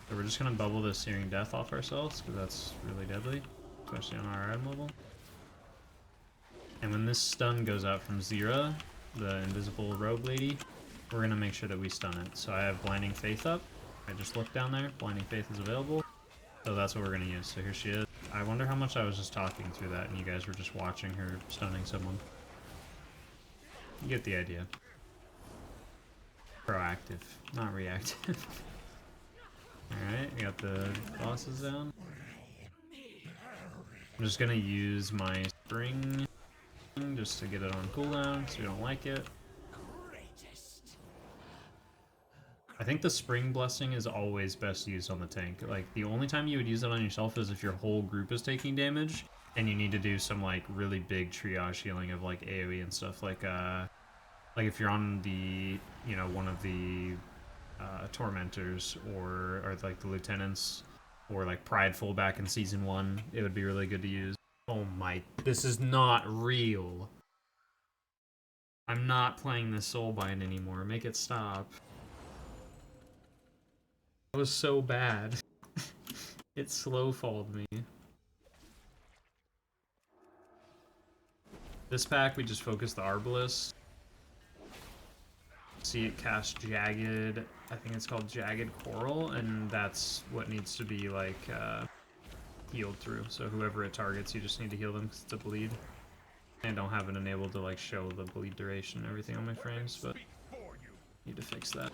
So we're just going to bubble this Searing Death off ourselves, because that's really deadly, especially on our item level. And when this stun goes out from Zira, the invisible rogue lady, we're going to make sure that we stun it. So I have Blinding Faith up. I just looked down there. Blinding Faith is available. So that's what we're going to use. So here she is. I wonder how much I was just talking through that and you guys were just watching her stunning someone. You get the idea. Proactive, not reactive. Alright, we got the bosses down. I'm just going to use my Spring just to get it on cooldown so we don't like it. I think the Spring Blessing is always best used on the tank. Like, the only time you would use it on yourself is if your whole group is taking damage and you need to do some, like, really big triage healing of, like, AoE and stuff. Like if you're on the, you know, one of the Tormentors or like, the Lieutenants or, like, Prideful back in Season 1, it would be really good to use. Oh my, this is not real. I'm not playing this Soulbind anymore. Make it stop. That was so bad. It slow-falled me. This pack, we just focus the Arbalest. See it cast Jagged, I think it's called Jagged Coral, and that's what needs to be, like, healed through. So whoever it targets, you just need to heal them because it's a bleed. I don't have it enabled to, like, show the bleed duration and everything on my frames, but need to fix that.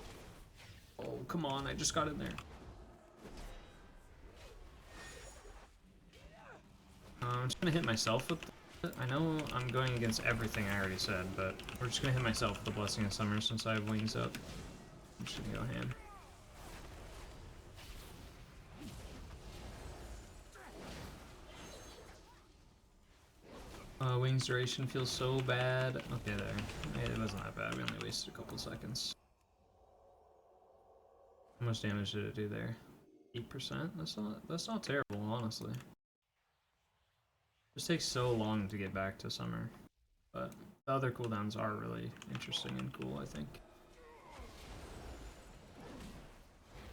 Oh, come on, I just got in there. I'm just gonna hit myself with it. I know I'm going against everything I already said, but we're just gonna hit myself with the Blessing of Summer since I have wings up. I'm just gonna go ham. Wings duration feels so bad. Okay, there. It wasn't that bad. We only wasted a couple seconds. How much damage did it do there? 8%? That's not terrible, honestly. It just takes so long to get back to summer. But the other cooldowns are really interesting and cool, I think.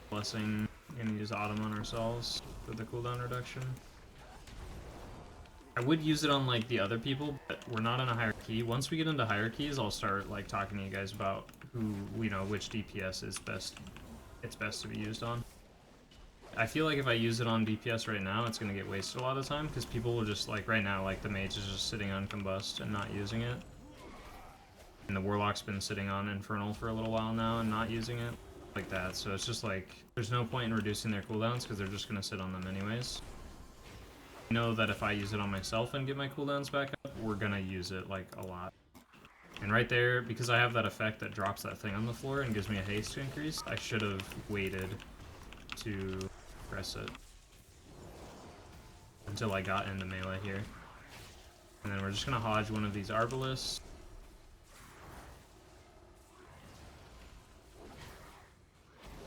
Blessing, gonna use Autumn on ourselves for the cooldown reduction. I would use it on like the other people, but we're not in a hierarchy. Once we get into hierarchies, I'll start like talking to you guys about who, you know, which DPS is best. It's best to be used on. I feel like if I use it on DPS right now, it's gonna get wasted a lot of time because people will just like right now, like the mage is just sitting on Combust and not using it, and the Warlock's been sitting on Infernal for a little while now and not using it, like that. So it's just like there's no point in reducing their cooldowns because they're just gonna sit on them anyways. I know that if I use it on myself and get my cooldowns back up, we're gonna use it like a lot. And right there, because I have that effect that drops that thing on the floor and gives me a haste increase, I should have waited to press it until I got into melee here. And then we're just gonna Hodge one of these Arbalists.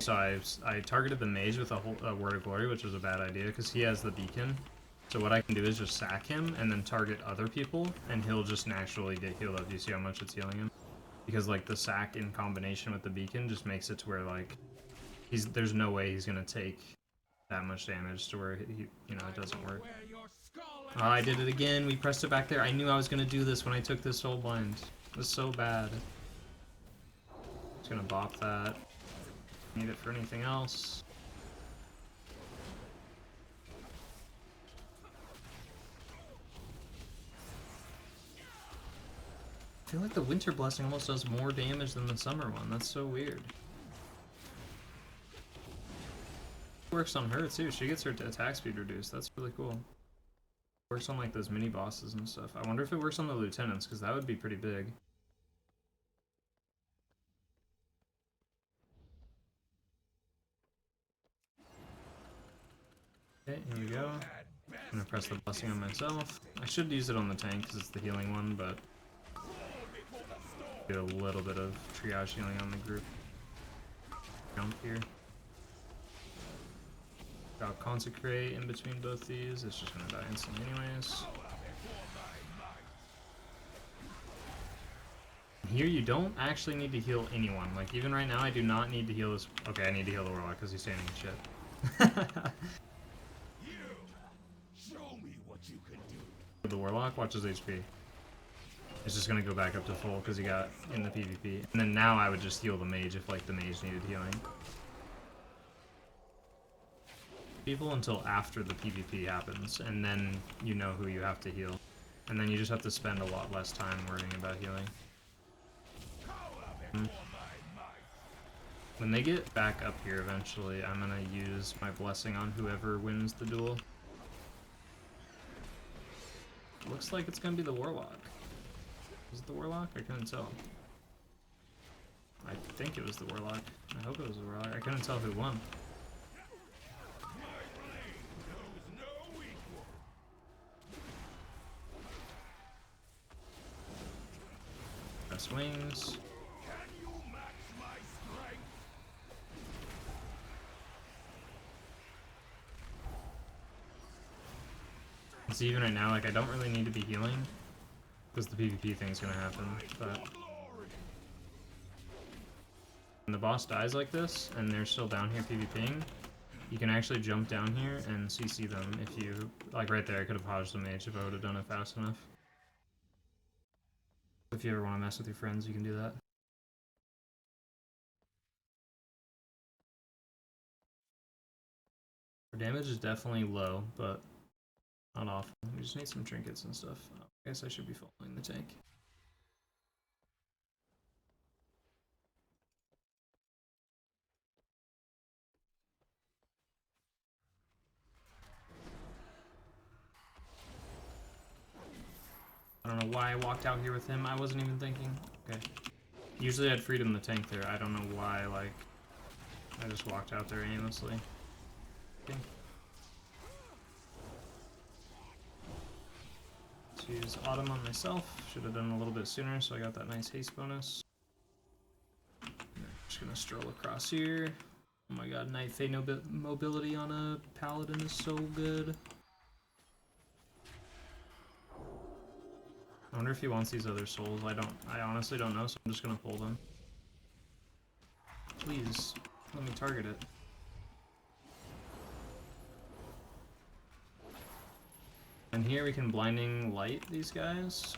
So I targeted the mage with a Word of Glory, which was a bad idea because he has the beacon. So what I can do is just sack him and then target other people, and he'll just naturally get healed up. Do you see how much it's healing him? Because like the sack in combination with the beacon just makes it to where like there's no way he's gonna take that much damage to where he, you know, it doesn't work. Oh, I did it again. We pressed it back there. I knew I was gonna do this when I took this soul blind. It was so bad. Just gonna bop that. Need it for anything else. I feel like the Winter Blessing almost does more damage than the Summer one. That's so weird. Works on her too. She gets her attack speed reduced. That's really cool. Works on like those mini bosses and stuff. I wonder if it works on the lieutenants, because that would be pretty big. Okay, here we go. I'm gonna press the blessing on myself. I should use it on the tank because it's the healing one, but do a little bit of triage healing on the group. Jump here. Got Consecrate in between both these. It's just gonna die instantly anyways. Here you don't actually need to heal anyone. Like even right now I do not need to heal this. Okay, I need to heal the Warlock because he's standing in shit. The Warlock, watch his HP. It's just gonna go back up to full because he got in the PvP. And then now I would just heal the mage if like the mage needed healing. People until after the PvP happens, and then you know who you have to heal. And then you just have to spend a lot less time worrying about healing. When they get back up here eventually, I'm gonna use my blessing on whoever wins the duel. Looks like it's gonna be the Warlock. Was it the Warlock? I couldn't tell. I think it was the Warlock. I hope it was the Warlock. I couldn't tell who won. Press wings. So even right now, like I don't really need to be healing because the PvP thing's gonna happen, but when the boss dies like this and they're still down here PvPing, you can actually jump down here and CC them if you, like right there, I could have hodged the mage if I would have done it fast enough. If you ever want to mess with your friends, you can do that. Our damage is definitely low, but not often. We just need some trinkets and stuff. I guess I should be following the tank. I don't know why I walked out here with him. I wasn't even thinking. Okay. Usually I'd freedom the tank there. I don't know why, like, I just walked out there aimlessly. Okay. Let's use Autumn on myself. Should have done a little bit sooner, so I got that nice haste bonus. Just gonna stroll across here. Oh my god, Night Fae mobility on a Paladin is so good. I wonder if he wants these other souls. I honestly don't know, so I'm just gonna pull them. Please, let me target it. And here we can Blinding Light these guys.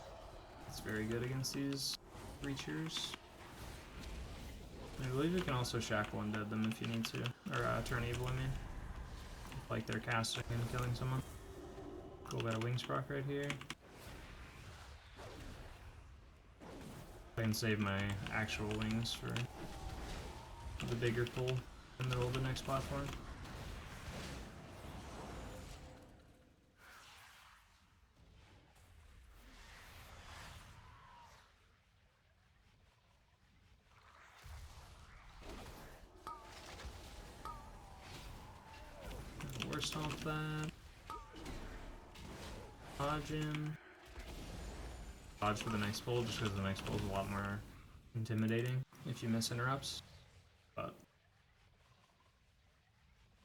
It's very good against these creatures. I believe you can also Shackle and Dead them if you need to. Or Turn Evil, I mean. If, like, they're casting and killing someone. Cool, got a Wings proc right here. I can save my actual wings for the bigger pull in the middle of the next platform. Worst off that. Dodge in. Dodge for the next pull, just because the next pull is a lot more intimidating if you miss interrupts. But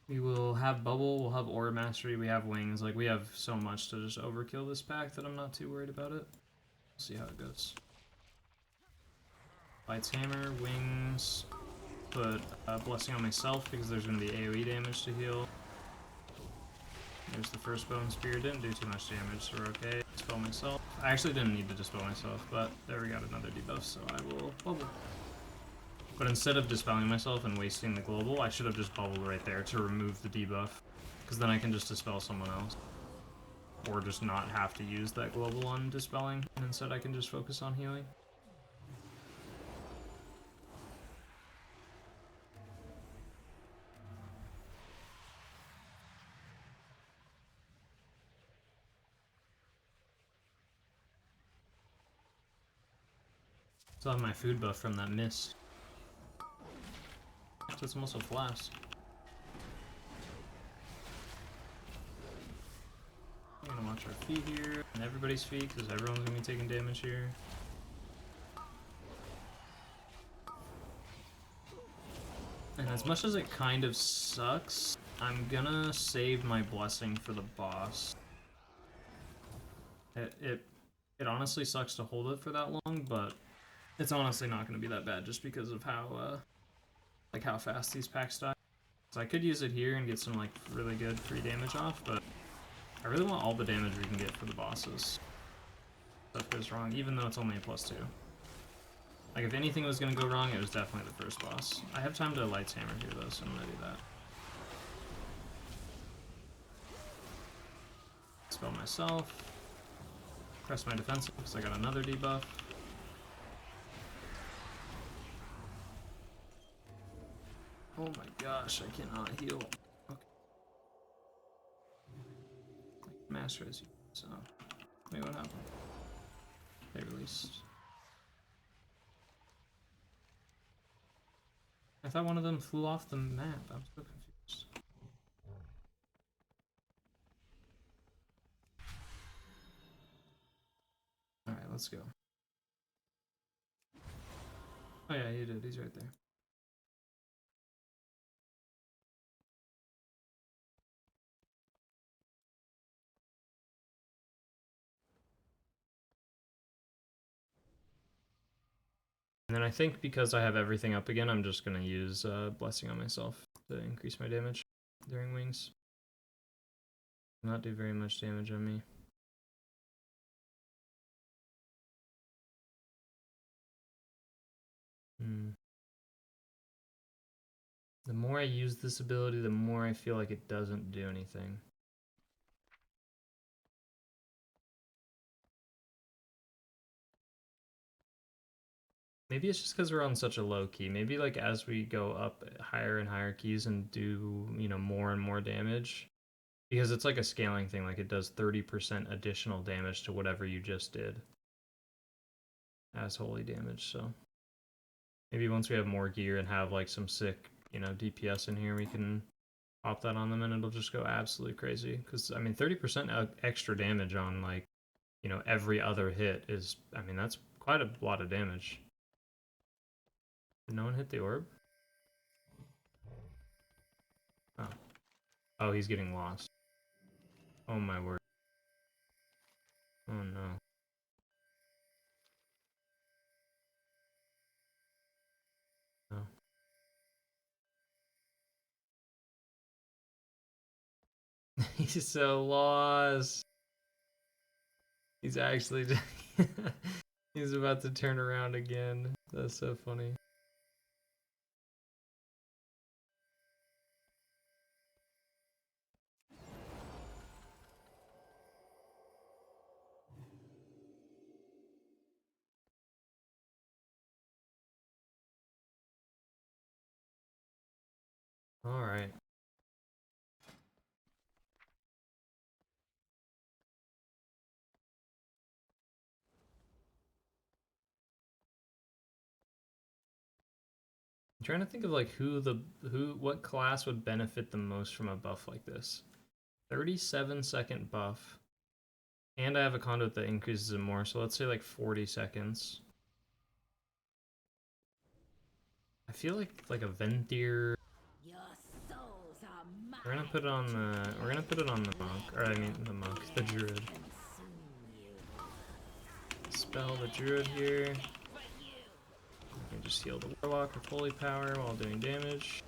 we will have Bubble, we'll have Aura Mastery, we have Wings. Like, we have so much to just overkill this pack that I'm not too worried about it. We'll see how it goes. Lights Hammer, Wings, put Blessing on myself because there's going to be AoE damage to heal. There's the first Bone Spear, didn't do too much damage, so we're okay. Dispel myself. I actually didn't need to dispel myself, but there we got another debuff, so I will bubble. But instead of dispelling myself and wasting the global, I should have just bubbled right there to remove the debuff, because then I can just dispel someone else. Or just not have to use that global on dispelling, and instead I can just focus on healing. Still have my food buff from that mist. So it's also flask. I'm gonna watch our feet here, and everybody's feet, because everyone's gonna be taking damage here. And as much as it kind of sucks, I'm gonna save my blessing for the boss. It honestly sucks to hold it for that long, but it's honestly not going to be that bad just because of how how fast these packs die. So I could use it here and get some like really good free damage off, but I really want all the damage we can get for the bosses. Stuff goes wrong, even though it's only a +2. Like if anything was going to go wrong, it was definitely the first boss. I have time to Lights Hammer here though, so I'm going to do that. Spell myself. Press my defensive because I got another debuff. Oh my gosh, I cannot heal. Okay. Master is so. Wait, what happened? They released. I thought one of them flew off the map. I'm so confused. Alright, let's go. Oh yeah, he did. He's right there. And then I think because I have everything up again, I'm just going to use Blessing on myself to increase my damage during Wings. Not do very much damage on me. The more I use this ability, the more I feel like it doesn't do anything. Maybe it's just because we're on such a low key. Maybe like as we go up higher and higher keys and do, you know, more and more damage, because it's like a scaling thing, like it does 30% additional damage to whatever you just did as holy damage. So maybe once we have more gear and have like some sick, you know, DPS in here, we can pop that on them and it'll just go absolutely crazy. Because I mean, 30% extra damage on like you know, every other hit is, I mean, that's quite a lot of damage. Did no one hit the orb? Oh. Oh, he's getting lost. Oh my word. Oh no. No. He's so lost. He's actually he's about to turn around again. That's so funny. All right. I'm trying to think of like what class would benefit the most from a buff like this. 37-second buff. And I have a conduit that increases it more, so let's say like 40 seconds. I feel like a Venthyr. We're gonna put it on the monk, or I mean the monk, the druid. Spell the druid here. And just heal the warlock with holy power while doing damage.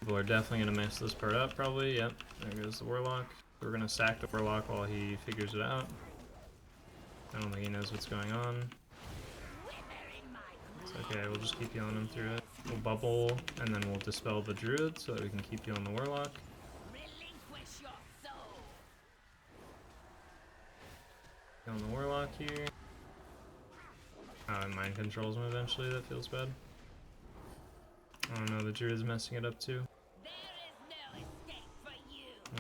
People are definitely gonna mess this part up, probably. Yep, there goes the warlock. We're gonna sack the warlock while he figures it out. I don't think he knows what's going on. It's okay, we'll just keep healing him through it. We'll bubble, and then we'll dispel the druid so that we can keep healing the warlock. Healing the warlock here. Oh, and mind controls him eventually, that feels bad. Oh no, the druid's messing it up too.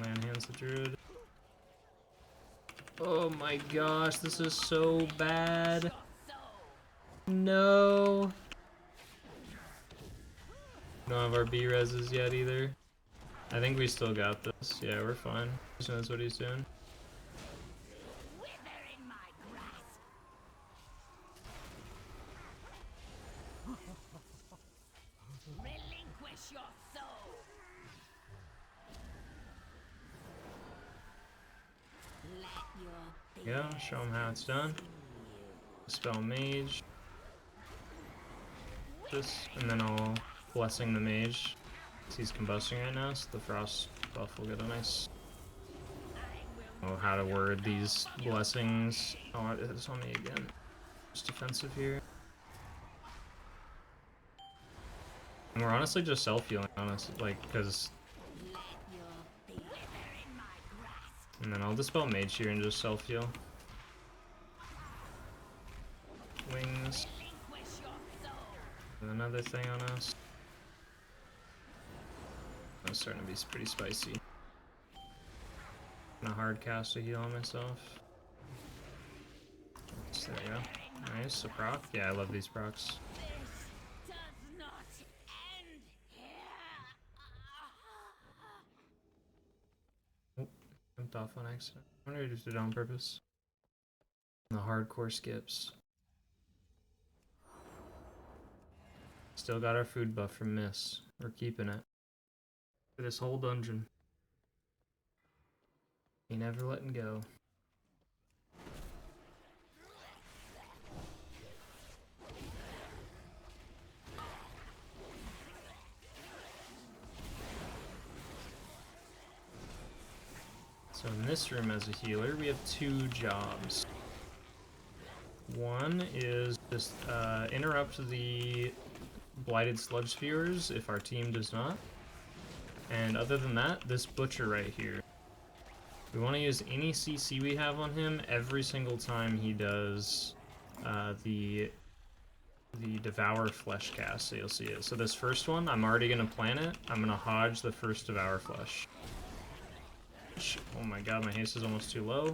Land hands the druid. Oh my gosh, this is so bad. No. Don't have our B-reses yet either. I think we still got this. Yeah, we're fine. Just knows what he's doing. Yeah, show him how it's done. Spell mage. This, and then I'll blessing the mage. He's combusting right now, so the frost buff will get a nice. Oh, how to word these blessings. Oh, it's on me again. Just defensive here. And we're honestly just self-healing, honestly, like, because. And then I'll dispel mage here and just self-heal. Wings. And another thing on us. That's starting to be pretty spicy. I'm gonna hard cast a heal on myself. So there you go. Nice, a proc. Yeah, I love these procs. Oh, jumped off on accident. I wonder if you just did it on purpose. The hardcore skips. Still got our food buff from Miss. We're keeping it. For this whole dungeon. Ain't never letting go. So in this room as a healer, we have two jobs. One is just interrupt the blighted sludge spewers if our team does not. And other than that, this butcher right here. We want to use any CC we have on him every single time he does the Devour Flesh cast, so you'll see it. So this first one, I'm already going to plan it. I'm going to Hodge the first Devour Flesh. Oh my god, my haste is almost too low.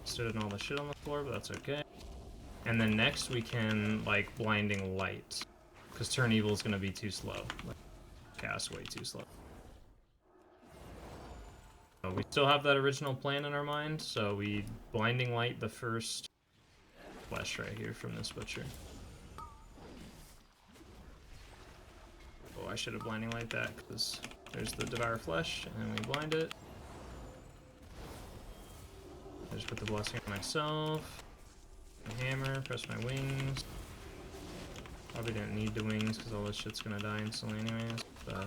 Stood in all the shit on the floor, but that's okay. And then next we can, like, Blinding Light. Because Turn Evil is going to be too slow. Like, cast way too slow. We still have that original plan in our mind, so we blinding light the first flesh right here from this butcher. Oh, I should have blinding light that because there's the devour flesh, and then we blind it. I just put the blessing on myself. My hammer, press my wings. Probably didn't need the wings because all this shit's gonna die instantly anyways, but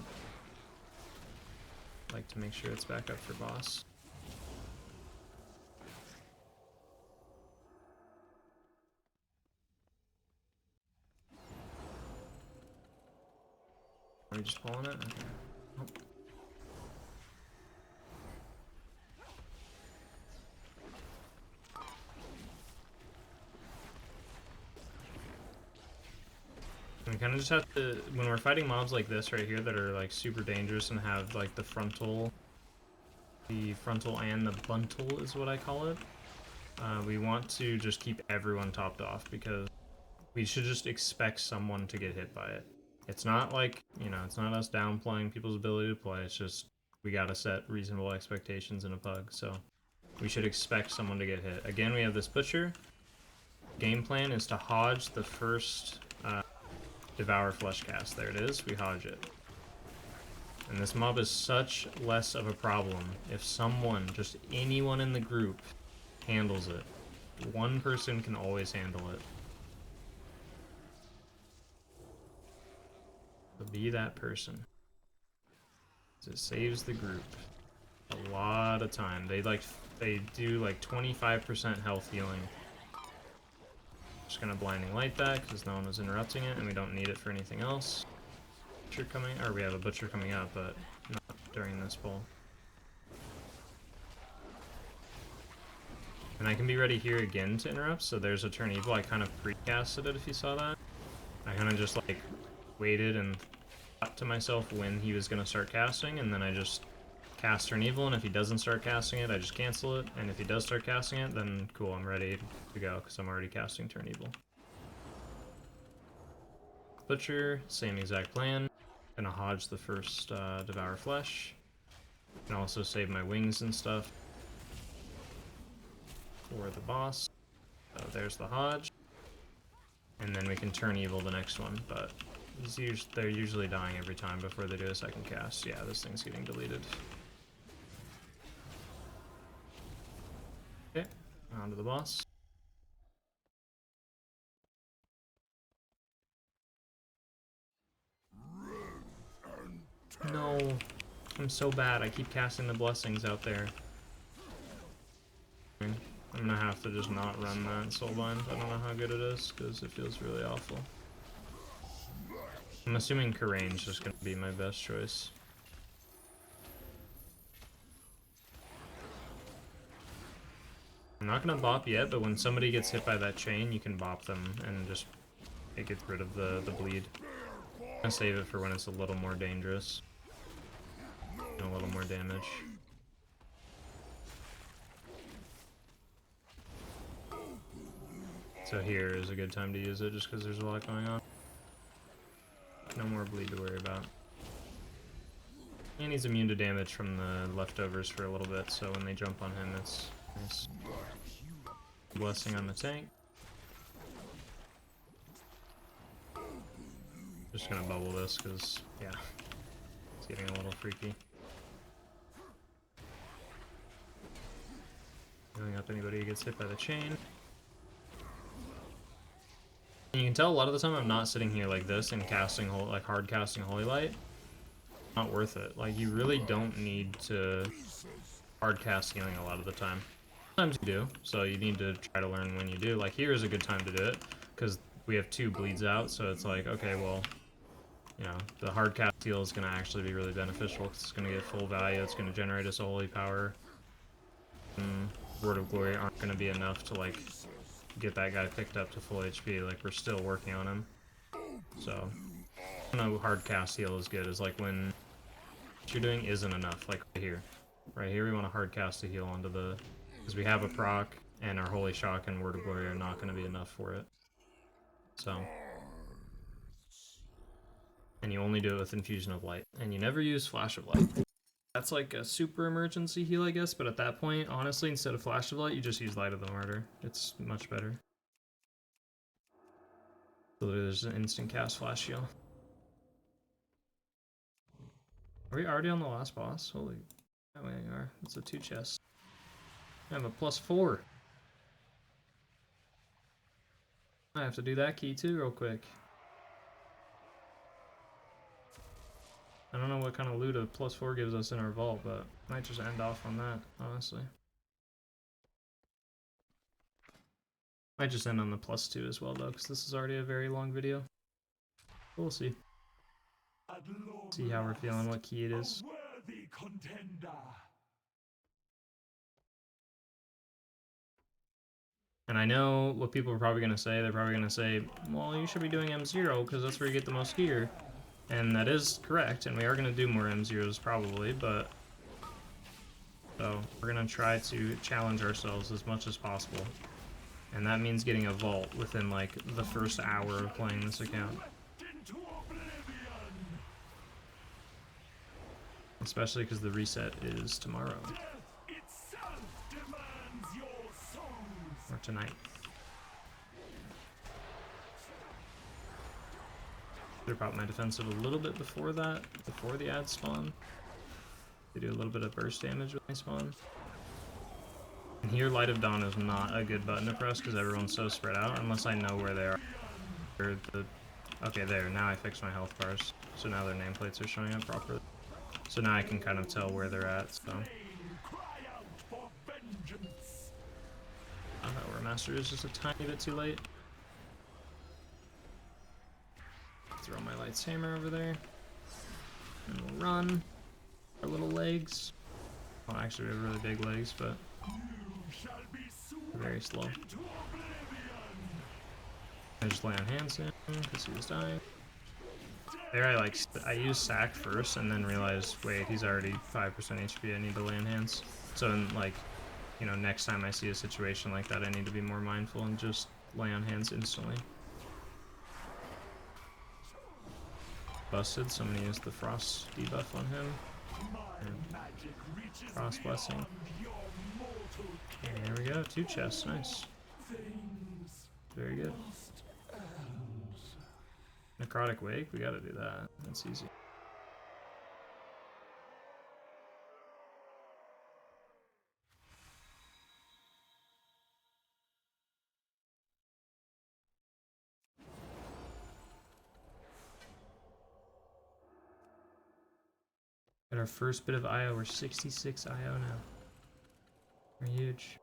I like to make sure it's back up for boss. Are we just pulling it? Okay. Nope. We kind of just have to, when we're fighting mobs like this right here that are like super dangerous and have like the frontal and the buntle is what I call it. We want to just keep everyone topped off because we should just expect someone to get hit by it. It's not like, you know, it's not us downplaying people's ability to play, it's just we gotta set reasonable expectations in a pug, so we should expect someone to get hit. Again, we have this butcher. Game plan is to hodge the first devour flesh cast. There it is, we hodge it. And this mob is such less of a problem if someone, just anyone in the group, handles it. One person can always handle it. So be that person. It saves the group a lot of time. They do like 25% health healing. Just gonna blinding light that because no one was interrupting it, and we don't need it for anything else. Butcher coming, or we have a butcher coming up, but not during this pull. And I can be ready here again to interrupt. So there's a turn evil. I kind of pre-casted it if you saw that. I kind of just like waited and thought to myself when he was gonna start casting, and then I just cast turn evil, and if he doesn't start casting it, I just cancel it, and if he does start casting it, then cool, I'm ready to go, because I'm already casting turn evil. Butcher, same exact plan. Gonna hodge the first devour flesh. Can also save my wings and stuff for the boss. So there's the hodge. And then we can turn evil the next one, but they're usually dying every time before they do a second cast. Yeah, this thing's getting deleted. Okay, on to the boss. No, I'm so bad. I keep casting the blessings out there. I'm gonna have to just not run that soulbind. I don't know how good it is because it feels really awful. I'm assuming Karain's just gonna be my best choice. I'm not gonna bop yet, but when somebody gets hit by that chain, you can bop them and just it gets rid of the bleed. I'm gonna save it for when it's a little more dangerous and a little more damage. So here is a good time to use it just because there's a lot going on. No more bleed to worry about. And he's immune to damage from the leftovers for a little bit, so when they jump on him, it's nice. Blessing on the tank. Just gonna bubble this because, yeah, it's getting a little freaky. Healing up anybody who gets hit by the chain. And you can tell a lot of the time I'm not sitting here like this and casting, like hard casting Holy Light. Not worth it. Like, you really don't need to hard cast healing a lot of the time. Sometimes you do, so you need to try to learn when you do. Like, here is a good time to do it, because we have 2 bleeds out, so it's like, okay, well, you know, the hard cast heal is going to actually be really beneficial, because it's going to get full value, it's going to generate us a holy power. Word of Glory aren't going to be enough to, like, get that guy picked up to full HP. Like, we're still working on him. So, I don't know, hard cast heal is good, is like when what you're doing isn't enough, like right here. Right here we want to hard cast a heal onto the, because we have a proc, and our Holy Shock and Word of Glory are not going to be enough for it. So, and you only do it with Infusion of Light, and you never use Flash of Light. That's like a super emergency heal, I guess, but at that point, honestly, instead of Flash of Light, you just use Light of the Martyr. It's much better. So there's an instant cast Flash heal. Are we already on the last boss? Holy... Oh, we are. It's a 2 chest. I have a +4. I have to do that key too real quick. I don't know what kind of loot a +4 gives us in our vault, but might just end off on that, honestly. Might just end on the +2 as well, though, because this is already a very long video. We'll see. See how we're feeling, what key it is. And I know what people are probably going to say. They're probably going to say, well, you should be doing M0, because that's where you get the most gear. And that is correct, and we are going to do more M0s probably, but... So, we're going to try to challenge ourselves as much as possible. And that means getting a vault within, like, the first hour of playing this account. Especially because the reset is tomorrow. Or tonight. Should have brought my defensive a little bit before that, before the ads spawn. They do a little bit of burst damage when they spawn. And here, Light of Dawn is not a good button to press because everyone's so spread out, unless I know where they are. Okay, there, now I fixed my health bars. So now their nameplates are showing up properly. So now I can kind of tell where they're at, so. I thought War Master is just a tiny bit too late. Throw my Light's Hammer over there. And we'll run. Our little legs. Well, actually, we have really big legs, but very slow. I just lay on hands in because he was dying. There, I used Sack first and then realized, wait, he's already 5% HP. I need to lay on hands. So, next time I see a situation like that, I need to be more mindful and just lay on hands instantly. Busted, so I'm gonna use the Frost debuff on him. And Frost Blessing. And there we go, 2 chests, nice. Very good. Necrotic Wake, we gotta do that. That's easy. Got our first bit of IO, we're 66 IO now. We're huge.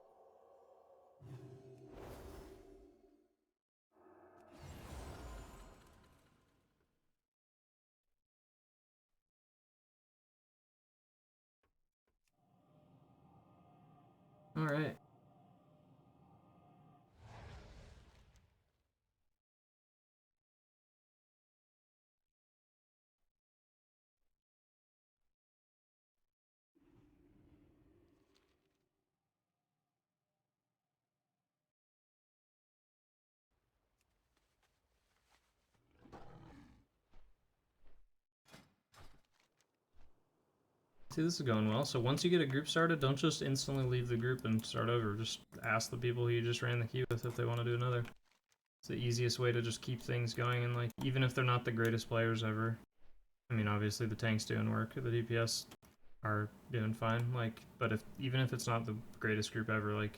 Alright. See, this is going well. So once you get a group started, don't just instantly leave the group and start over. Just ask the people who you just ran the queue with if they want to do another. It's the easiest way to just keep things going, and even if they're not the greatest players ever. I mean, obviously the tank's doing work, the DPS are doing fine, but even if it's not the greatest group ever,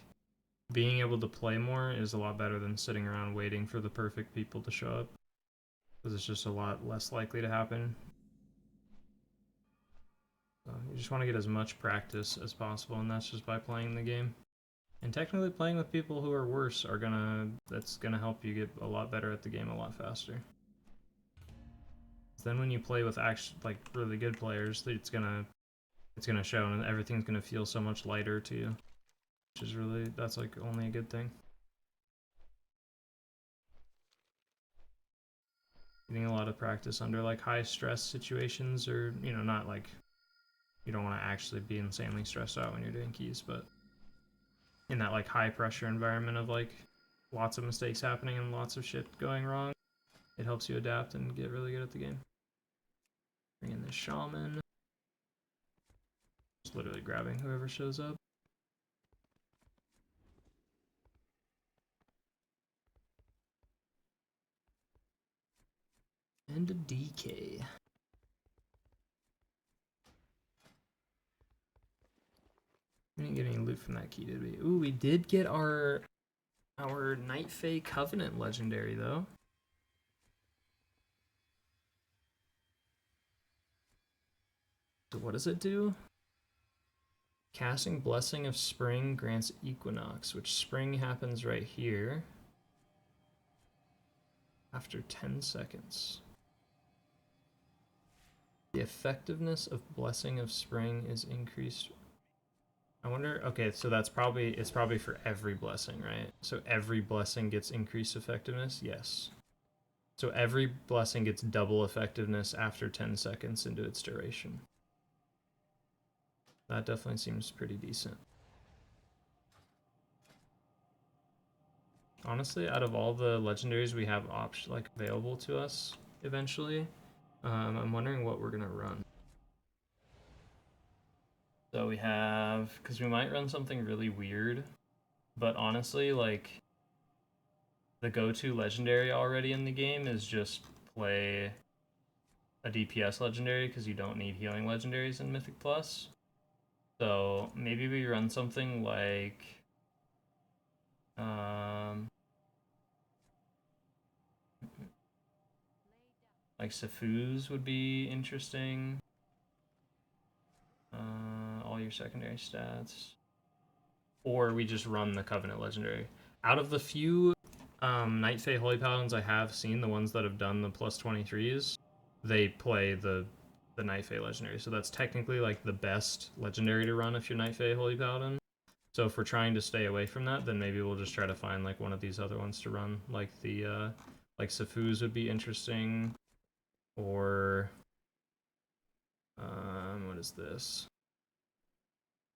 being able to play more is a lot better than sitting around waiting for the perfect people to show up. Because it's just a lot less likely to happen. So you just want to get as much practice as possible, and that's just by playing the game. And technically playing with people who are worse that's gonna help you get a lot better at the game a lot faster. Then when you play with really good players, it's gonna show, and everything's gonna feel so much lighter to you. Which is that's only a good thing. Getting a lot of practice under high stress situations, or not you don't want to actually be insanely stressed out when you're doing keys, but in that high pressure environment of lots of mistakes happening and lots of shit going wrong, it helps you adapt and get really good at the game. Bring in the Shaman. literally grabbing whoever shows up. And a DK. We didn't get any loot from that key, did we? Ooh, we did get our Night Fae Covenant legendary, though. So what does it do? Casting Blessing of Spring grants Equinox, which spring happens right here. After 10 seconds. The effectiveness of Blessing of Spring is increased. I wonder, okay, so it's probably for every blessing, right? So every blessing gets increased effectiveness? Yes. So every blessing gets double effectiveness after 10 seconds into its duration. That definitely seems pretty decent. Honestly, out of all the legendaries we have available to us eventually, I'm wondering what we're gonna run. So we have, because we might run something really weird, but honestly, like, the go-to legendary already in the game is just play a DPS legendary, because you don't need healing legendaries in Mythic Plus. So maybe we run something like Sifus would be interesting. All your secondary stats. Or we just run the Covenant legendary. Out of the few Night Fae Holy Paladins I have seen, the ones that have done the plus 23s, they play the Night Fae legendary. So that's technically like the best legendary to run if you're Night Fae Holy Paladin. So if we're trying to stay away from that, then maybe we'll just try to find like one of these other ones to run. Like the like Sifus would be interesting. Or what is this?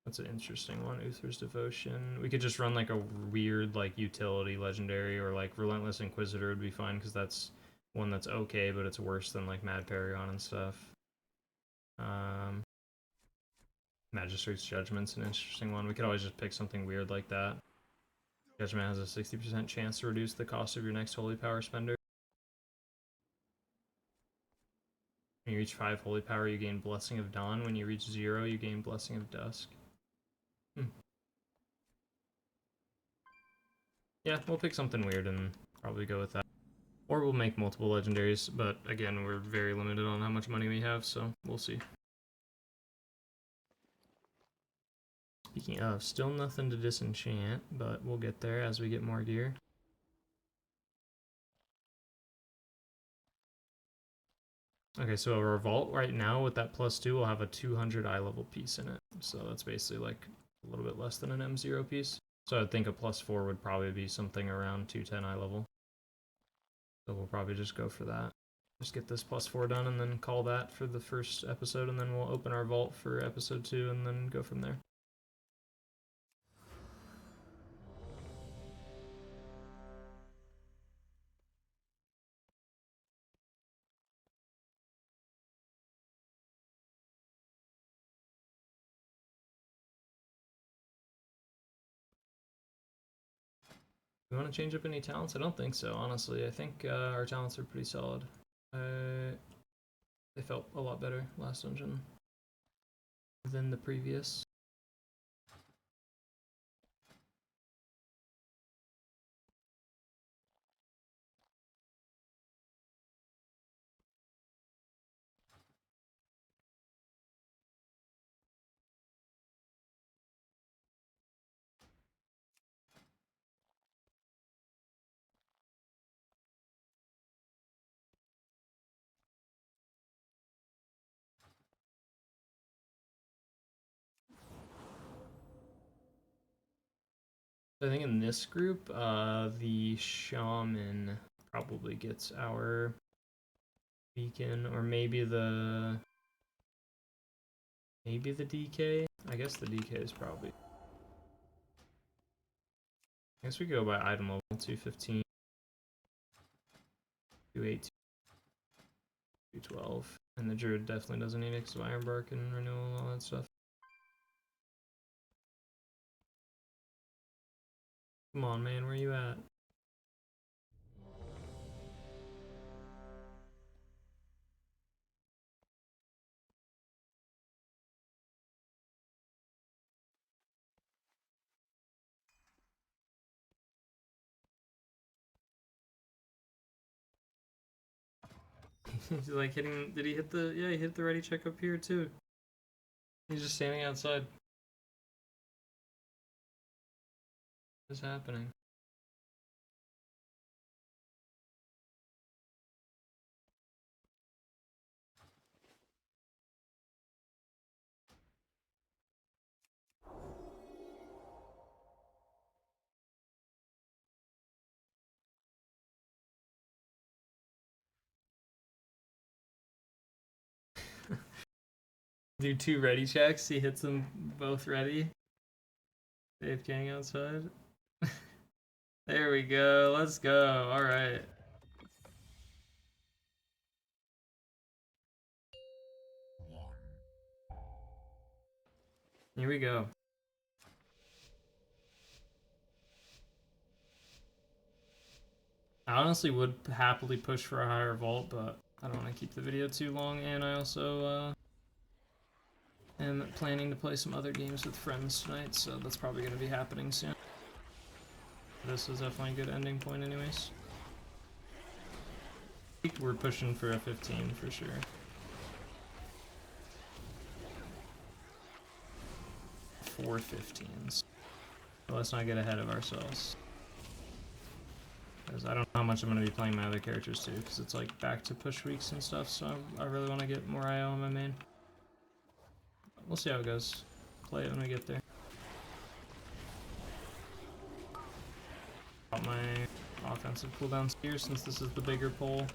That's an interesting one. Uther's Devotion. We could just run like a weird like utility legendary, or like Relentless Inquisitor would be fine because that's one that's okay, but it's worse than like Mad Paragon and stuff. Magistrate's Judgment's an interesting one. We could always just pick something weird like that. Judgment has a 60% chance to reduce the cost of your next Holy Power spender. When you reach 5 Holy Power, you gain Blessing of Dawn. When you reach 0, you gain Blessing of Dusk. Yeah, we'll pick something weird and probably go with that. Or we'll make multiple legendaries, but again, we're very limited on how much money we have, so we'll see. Speaking of, still nothing to disenchant, but we'll get there as we get more gear. Okay, so our vault right now with that +2 will have a 200 eye level piece in it. So that's basically like a little bit less than an M0 piece. So I think a +4 would probably be something around 210 eye level. So we'll probably just go for that. Just get this +4 done and then call that for the first episode, and then we'll open our vault for episode 2 and then go from there. You want to change up any talents? I don't think so, honestly. I think our talents are pretty solid. They felt a lot better last dungeon than the previous. I think in this group, the Shaman probably gets our beacon, or maybe the DK. I guess the DK is probably. I guess we go by item level 215, 218, 212, and the Druid definitely doesn't need it because of Ironbark and renewal and all that stuff. Come on, man, where you at? He's like hitting. Did he hit the? Yeah, he hit the ready check up here too. He's just standing outside. What's happening? Do 2 ready checks. He hits them both ready. Dave King outside. There we go. Let's go. All right. Here we go. I honestly would happily push for a higher vault, but I don't want to keep the video too long, and I also am planning to play some other games with friends tonight, so that's probably going to be happening soon. This was definitely a good ending point anyways. We're pushing for a 15 for sure. 4 15s. But let's not get ahead of ourselves. Because I don't know how much I'm going to be playing my other characters too, because it's like back to push weeks and stuff, so I really want to get more IO on my main. We'll see how it goes. Play it when we get there. Got my offensive cooldowns here since this is the bigger pull.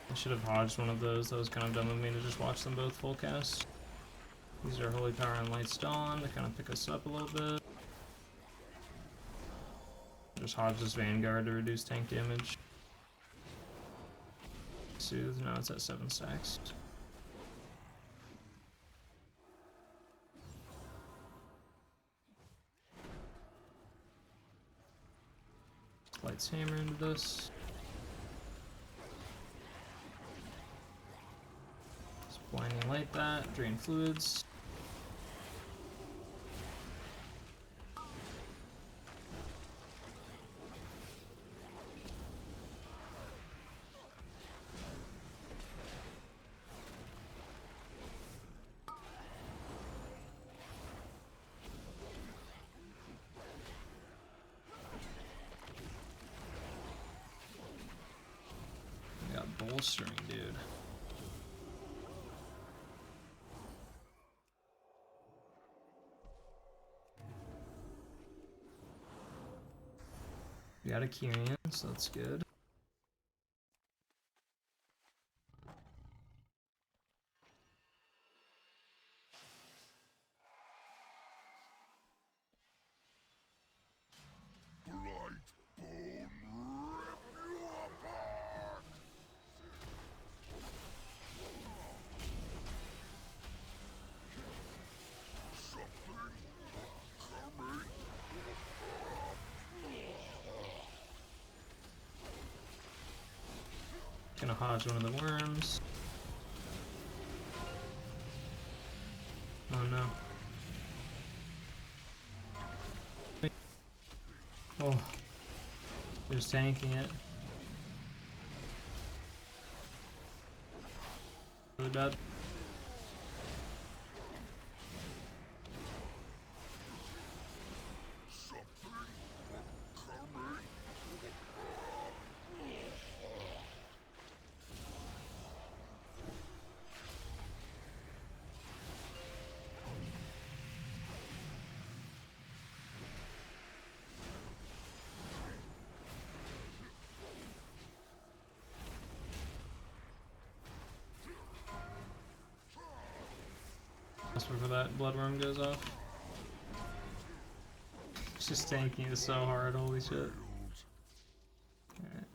I should have hodged one of those. That was kind of dumb of me to just watch them both full cast. These are Holy Power and Light's Dawn to kind of pick us up a little bit. Just hodge this Vanguard to reduce tank damage. Soothe, now it's at 7 stacks. Light's Hammer into this. Just blinding light that, drain fluids. Bolstering, dude. We got a Kyrian, so that's good. Gonna hodge one of the worms. Oh no. Oh. Just tanking it. Really bad. Before that bloodworm goes off. It's just tanking it so hard, holy shit. Alright.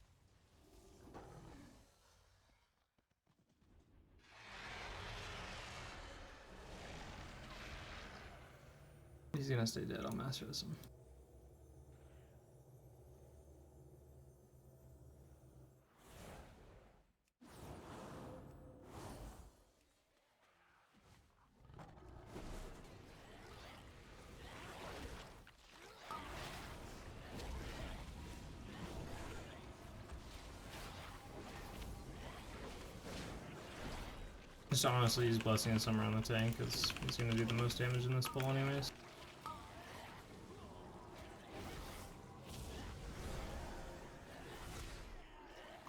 He's gonna stay dead, I'll master this one. Just honestly use Blessing of Summer on the tank, because he's going to do the most damage in this pull anyways.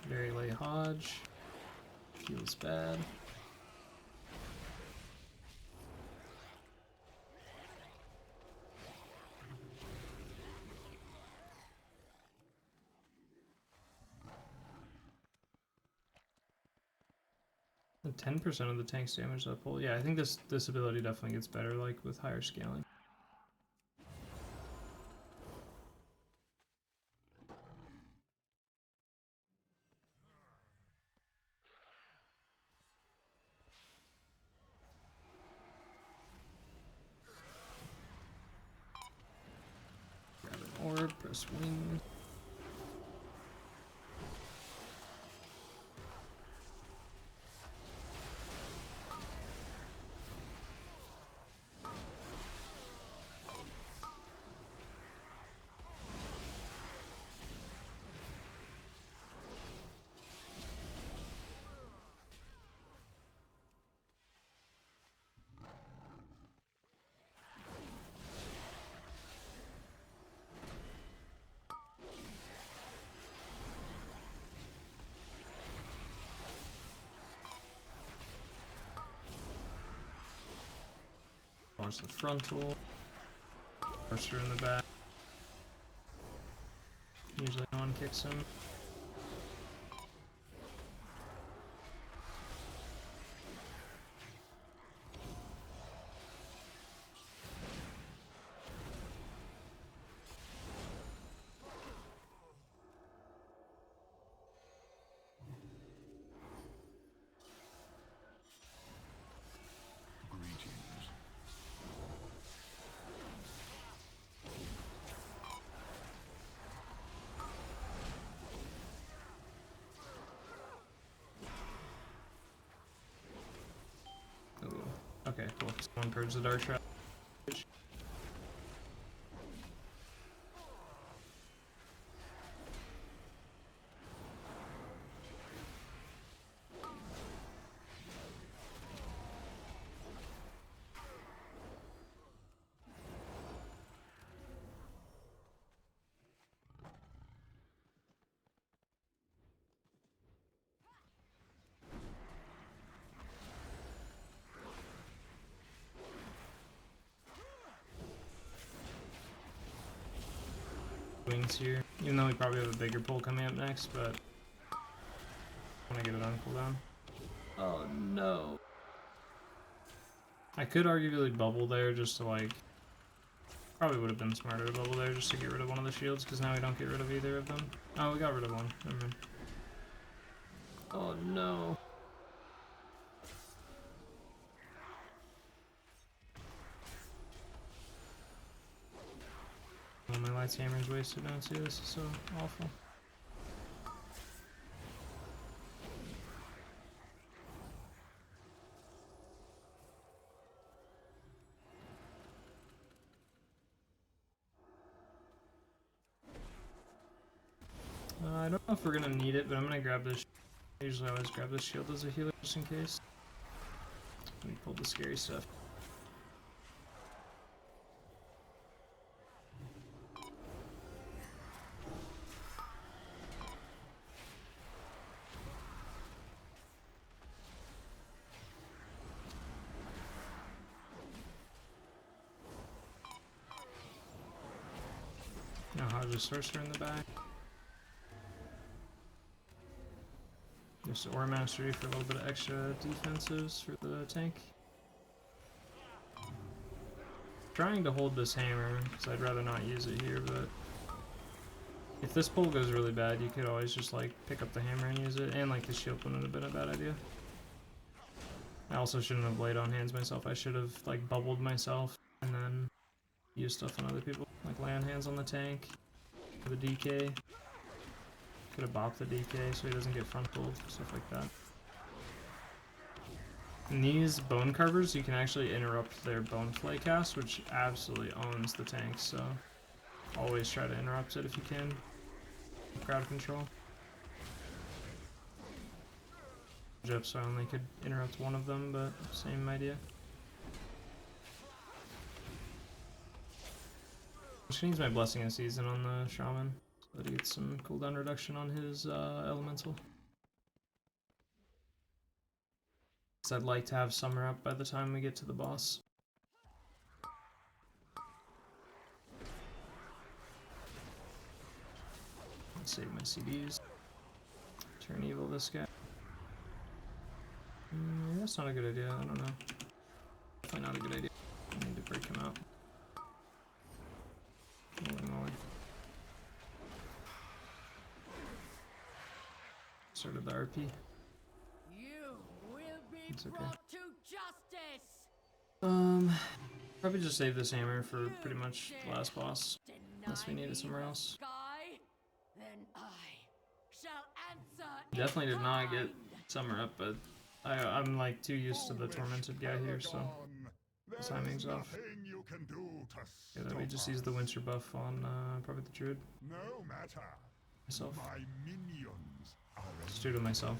Very late Hodge. Feels bad. The 10% of the tank's damage that pull. Yeah, I think this ability definitely gets better, like with higher scaling. Grab an orb, press wing. Launch the frontal. Archer in the back. Usually no one kicks him. Okay, cool. Someone purge the dark trap. Wings here, even though we probably have a bigger pull coming up next, but I want to get it on cooldown. Oh no. I could arguably bubble there just to like, probably would have been smarter to bubble there just to get rid of one of the shields, because now we don't get rid of either of them. Oh, we got rid of one, never mind. Oh no. Oh, my lights hammer's wasted now too, this is so awful. I don't know if we're gonna need it, but I'm gonna grab this. I usually always grab this shield as a healer just in case. Let me pull the scary stuff. Now I'll just Sorcerer in the back. Just Aura Mastery for a little bit of extra defensives for the tank. Trying to hold this hammer, because I'd rather not use it here, but if this pull goes really bad, you could always just like pick up the hammer and use it, and like the shield wouldn't have been a bad idea. I also shouldn't have laid on hands myself. I should have like bubbled myself and then used stuff on other people, like lay on hands on the tank for the DK. Could have bopped the DK so he doesn't get frontaled, stuff like that. In these bone carvers, you can actually interrupt their bone flay cast, which absolutely owns the tank, so always try to interrupt it if you can. Crowd control. up so I only could interrupt one of them, but same idea. I'm just gonna use my Blessing of Season on the Shaman so that he gets some cooldown reduction on his elemental. Because I'd like to have Summer up by the time we get to the boss. Save my CDs. Turn evil this guy. That's not a good idea, I don't know. Definitely not a good idea. I need to break him out. Holy moly. Started the RP. You will be It's okay. brought to justice. Probably just save this hammer for pretty much the last boss. Unless we need it somewhere else. Sky, then I shall answer. Definitely did not get Summer up, but I'm like too used to the tormented guy here, so the timing's off. Yeah, let me just use the winter buff on probably the Druid. No matter. Myself. My minions are Just do it to myself.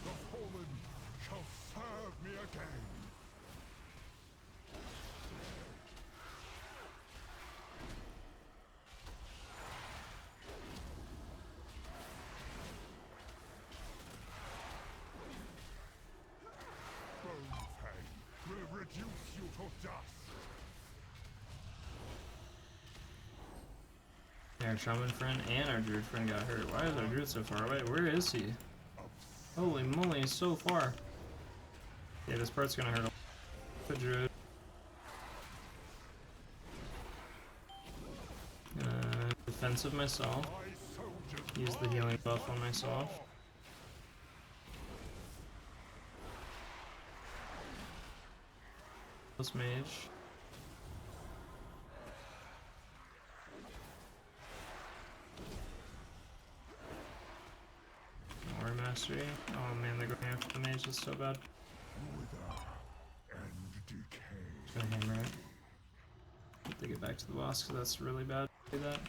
the fallen shall serve me again. Bonefang will reduce you to dust. Yeah, our Shaman friend and our Druid friend got hurt. Why is our Druid so far away? Where is he? Holy moly, he's so far. Yeah, this part's gonna hurt the Druid. Defensive myself. Use the healing buff on myself. Plus mage. More mastery. Oh man, they're going after the mage. That's so bad. And decay. Just gonna hammer it. Hope they get back to the boss because that's really bad. Do that.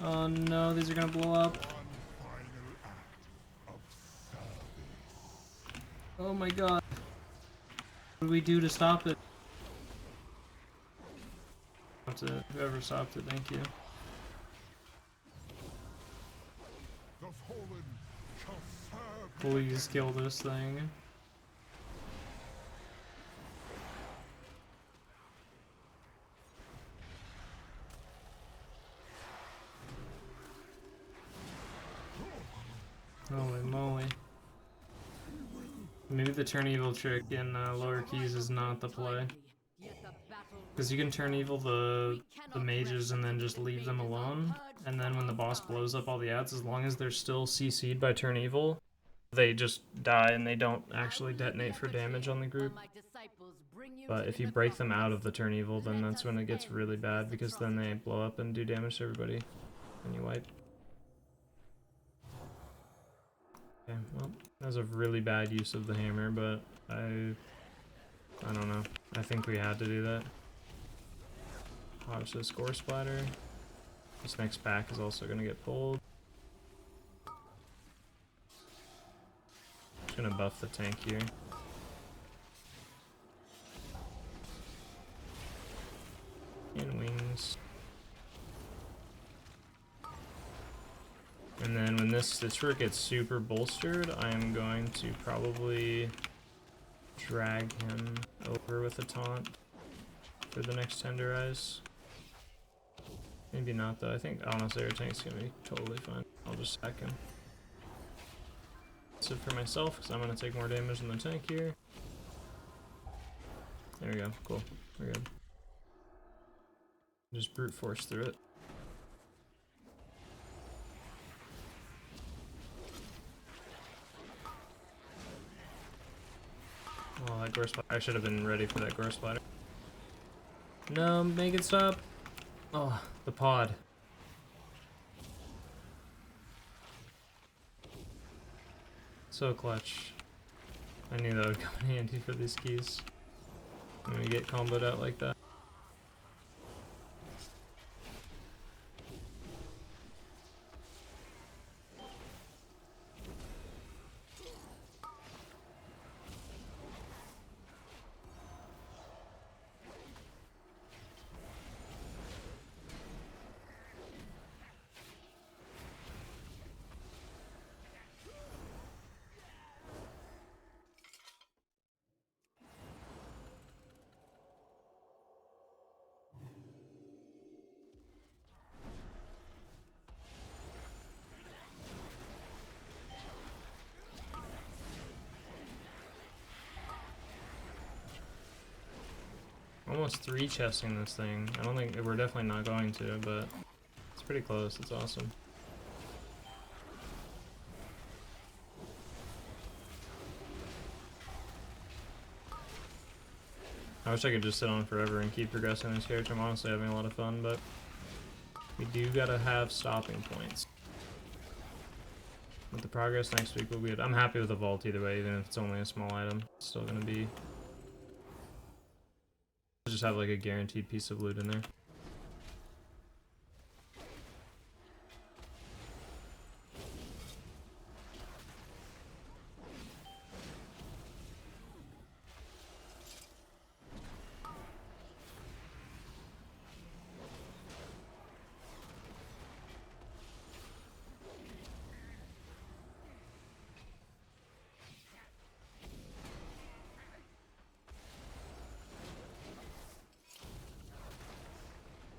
Oh no, these are gonna blow up. One final act of service. Oh my god. What do we do to stop it? Whoever stopped it, thank you. The fallen shall serve me. Please kill this thing. Holy moly. Maybe the turn evil trick in lower keys is not the play. Because you can turn evil the mages and then just leave them alone. And then when the boss blows up all the ads, as long as they're still CC'd by turn evil, they just die and they don't actually detonate for damage on the group. But if you break them out of the turn evil, then that's when it gets really bad, because then they blow up and do damage to everybody. And you wipe. Okay, well, that was a really bad use of the hammer, but I don't know. I think we had to do that. Obviously, score splatter. This next pack is also going to get pulled. Just going to buff the tank here. And wings. And then when the trick gets super bolstered, I'm going to probably drag him over with a taunt for the next Tenderize. Maybe not though. I think honestly our tank's gonna be totally fine. I'll just sack him. That's it for myself because I'm gonna take more damage than the tank here. There we go. Cool. We're good. Just brute force through it. Oh, that gore splatter. I should have been ready for that gore splatter. No, make it stop. Oh, the pod. So clutch. I knew that would come in handy for these keys. When we get comboed out like that. almost 3-chesting this thing. I don't think we're definitely not going to, but it's pretty close. It's awesome. I wish I could just sit on forever and keep progressing this character. I'm honestly having a lot of fun, but we do gotta have stopping points. But the progress next week will be good. I'm happy with the vault either way, even if it's only a small item. It's still gonna be... just have like a guaranteed piece of loot in there.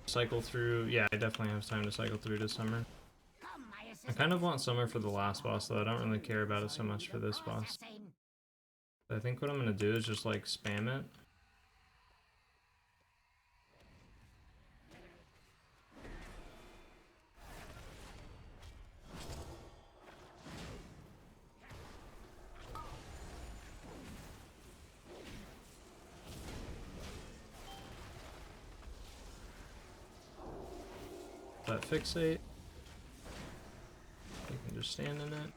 Cycle through. Yeah, I definitely have time to cycle through to summer. I kind of want summer for the last boss, though. I don't really care about it so much for this boss. I think what I'm gonna do is just like spam it. That fixate. You can just stand in it.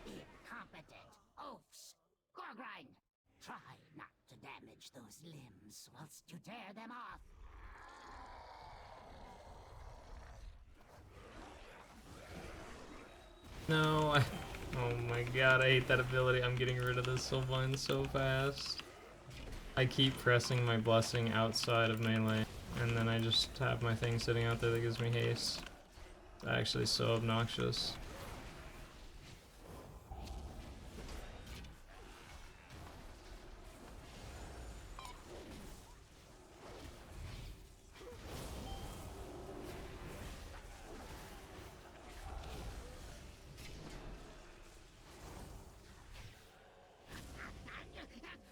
Incompetent oafs. Gorgrind, try not to damage those limbs whilst you tear them off. No, oh my god, I hate that ability. I'm getting rid of this Soulbind so fast. I keep pressing my blessing outside of melee, and then I just have my thing sitting out there that gives me haste. It's actually so obnoxious.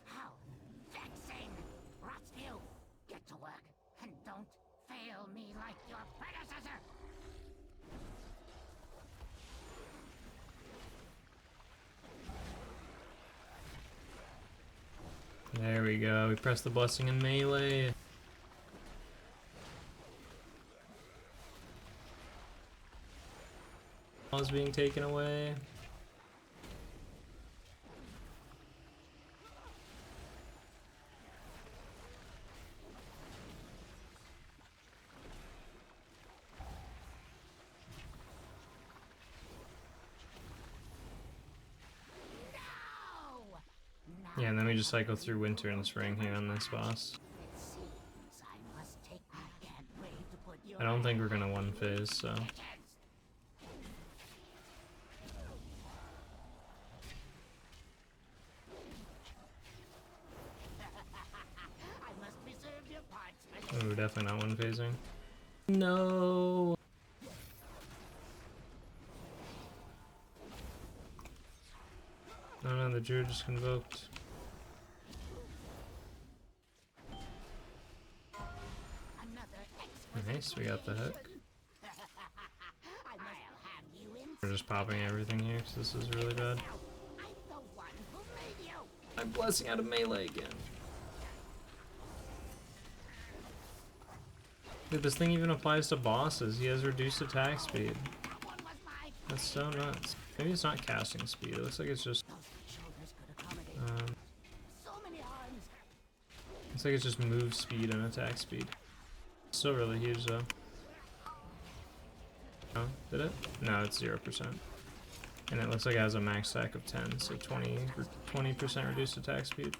How vexing! Rotsview, get to work and don't fail me like your predecessor! There we go, we press the blessing in melee. Is being taken away. Yeah, and then we just cycle through winter and spring here on this boss. I don't think we're gonna one phase, so. Ooh, definitely not one phasing. No. No, the Druid just convoked. Nice, we got the hook. We're just popping everything here because this is really bad. I'm blessing out of melee again. Dude, this thing even applies to bosses. He has reduced attack speed. That's so nuts. Maybe it's not casting speed. It looks like it's just... looks like it's just move speed and attack speed. Still really huge though. Oh, did it? No, it's 0%. And it looks like it has a max stack of 10, so 20% reduced attack speed.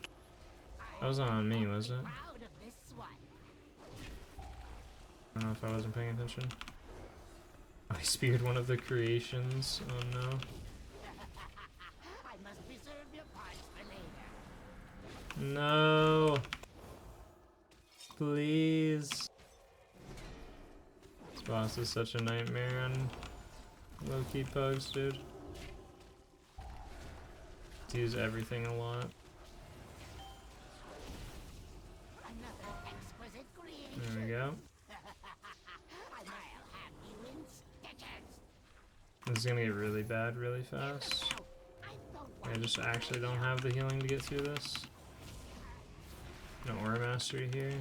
That wasn't on me, was it? I don't know if I wasn't paying attention. I speared one of the creations. Oh no. No. Please. This boss is such a nightmare on low-key pugs, dude. To use everything a lot. Another exquisite creation. There we go. I'll have you in stitches. This is gonna get really bad really fast. I just actually don't have the healing to get through this. No Aura Mastery here.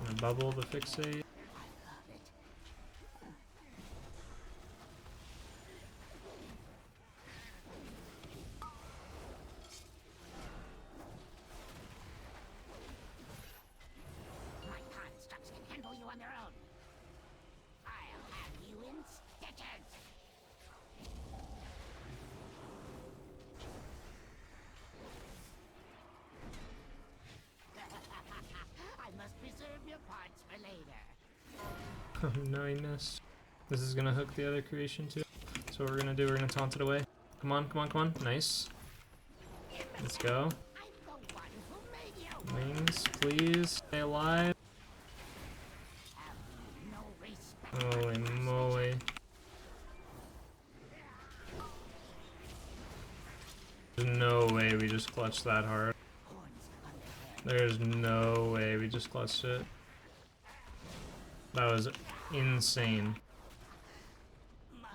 Gonna bubble the fixate. My constructs can handle you on their own. I'll have you in stitches. I must preserve your parts for later. Oh, nice. This is gonna hook the other creation too. So what we're gonna do, we're gonna taunt it away. Come on, come on, come on. Nice. Let's go. I'm the one who made you. Wings, please. Stay alive. No respect. Holy moly. There's no way we just clutched that hard. There's no way we just clutched it. That was insane. My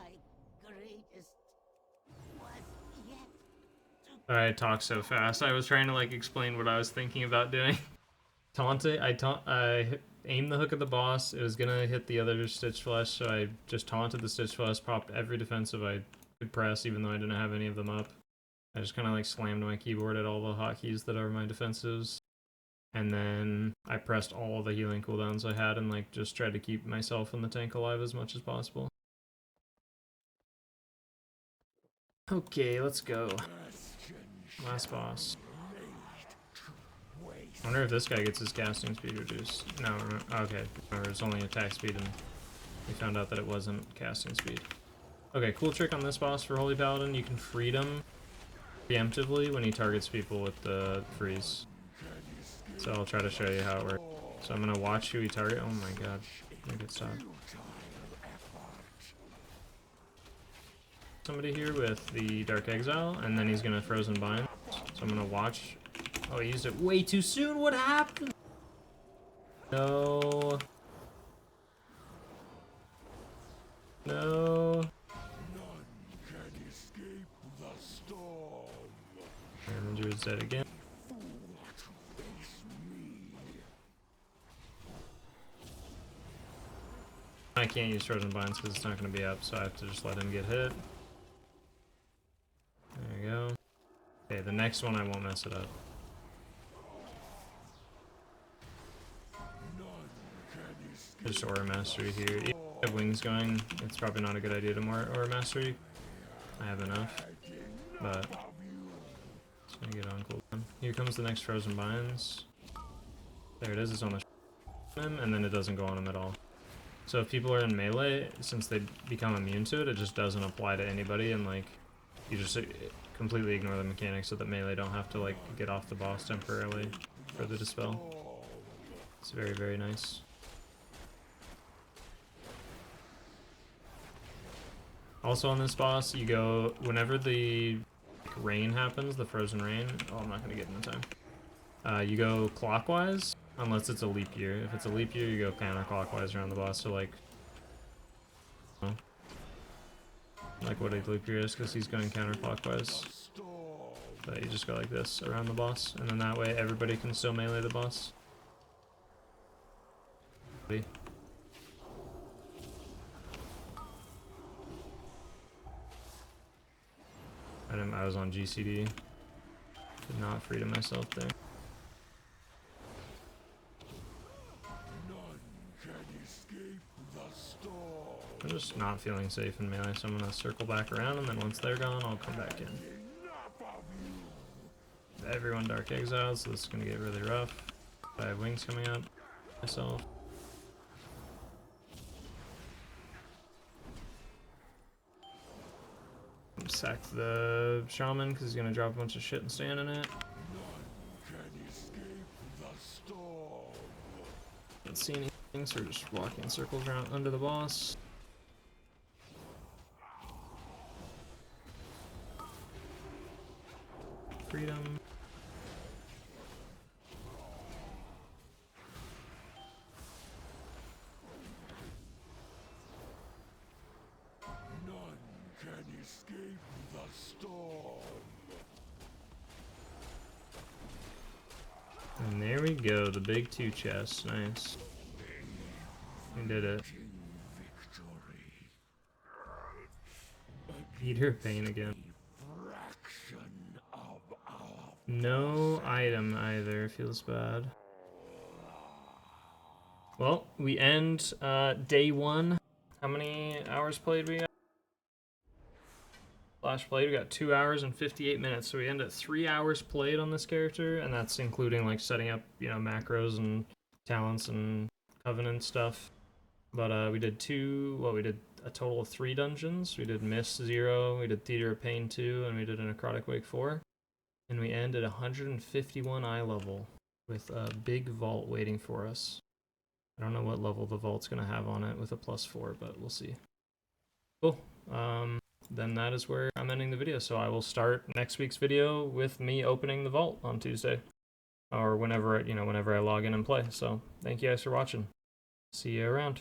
greatest was yet to Sorry, I talk so fast. I was trying to like explain what I was thinking about doing. Taunt it. I aimed the hook at the boss. It was gonna hit the other Stitch Flesh, so I just taunted the Stitch Flesh, popped every defensive I could press, even though I didn't have any of them up. I just kind of like slammed my keyboard at all the hotkeys that are my defensives. And then I pressed all the healing cooldowns I had and like just tried to keep myself and the tank alive as much as possible. Okay, let's go. Last boss. I wonder if this guy gets his casting speed reduced. No, okay. Remember, it's only attack speed, and we found out that it wasn't casting speed. Okay, cool trick on this boss for Holy Paladin. You can freedom preemptively when he targets people with the freeze. So I'll try to show you how it works. So I'm gonna watch who he target. Oh my god. Make it stop. Somebody here with the Dark Exile, and then he's gonna Frozen Bind. So I'm gonna watch. Oh, he used it way too soon. What happened? No. No. And the Druid's dead again. I can't use Frozen Binds because it's not going to be up, so I have to just let him get hit. There you go. Okay, the next one I won't mess it up. Just Aura Mastery here. If you have wings going, it's probably not a good idea to Aura Mastery. I have enough, but just gonna get on cooldown. Here comes the next Frozen Binds. There it is, it's on the him, and then it doesn't go on him at all. So if people are in melee, since they become immune to it, it just doesn't apply to anybody, and like, you just completely ignore the mechanics so that melee don't have to like get off the boss temporarily for the dispel. It's very, very nice. Also on this boss, you go, whenever the rain happens, the frozen rain, oh, I'm not gonna get in time. You go clockwise, unless it's a leap year. If it's a leap year, you go counterclockwise around the boss, so like what a leap year is, because he's going counterclockwise. But you just go like this around the boss, and then that way everybody can still melee the boss. I was on GCD. Did not freedom myself there. I'm just not feeling safe in melee, so I'm gonna circle back around, and then once they're gone, I'll come back in. Everyone Dark Exiled, so this is gonna get really rough. I have wings coming up myself. Sack the Shaman because he's gonna drop a bunch of shit and stand in it. Don't see anything, so we're just walking in circles around under the boss. Freedom. None can escape the storm. And there we go, the big 2 chests. Nice. We did it. Eat her pain again. No item either, feels bad. Well, we end day 1. How many hours played we got? Flash played, we got 2 hours and 58 minutes, so we end at 3 hours played on this character, and that's including like setting up, you know, macros and talents and covenant stuff. But we did a total of 3 dungeons. We did Mist 0, we did Theater of Pain 2, and we did a Necrotic Wake 4. And we end at 151 eye level with a big vault waiting for us. I don't know what level the vault's gonna have on it with a +4, but we'll see. Cool. Then that is where I'm ending the video. So I will start next week's video with me opening the vault on Tuesday, or whenever I log in and play. So thank you guys for watching. See you around.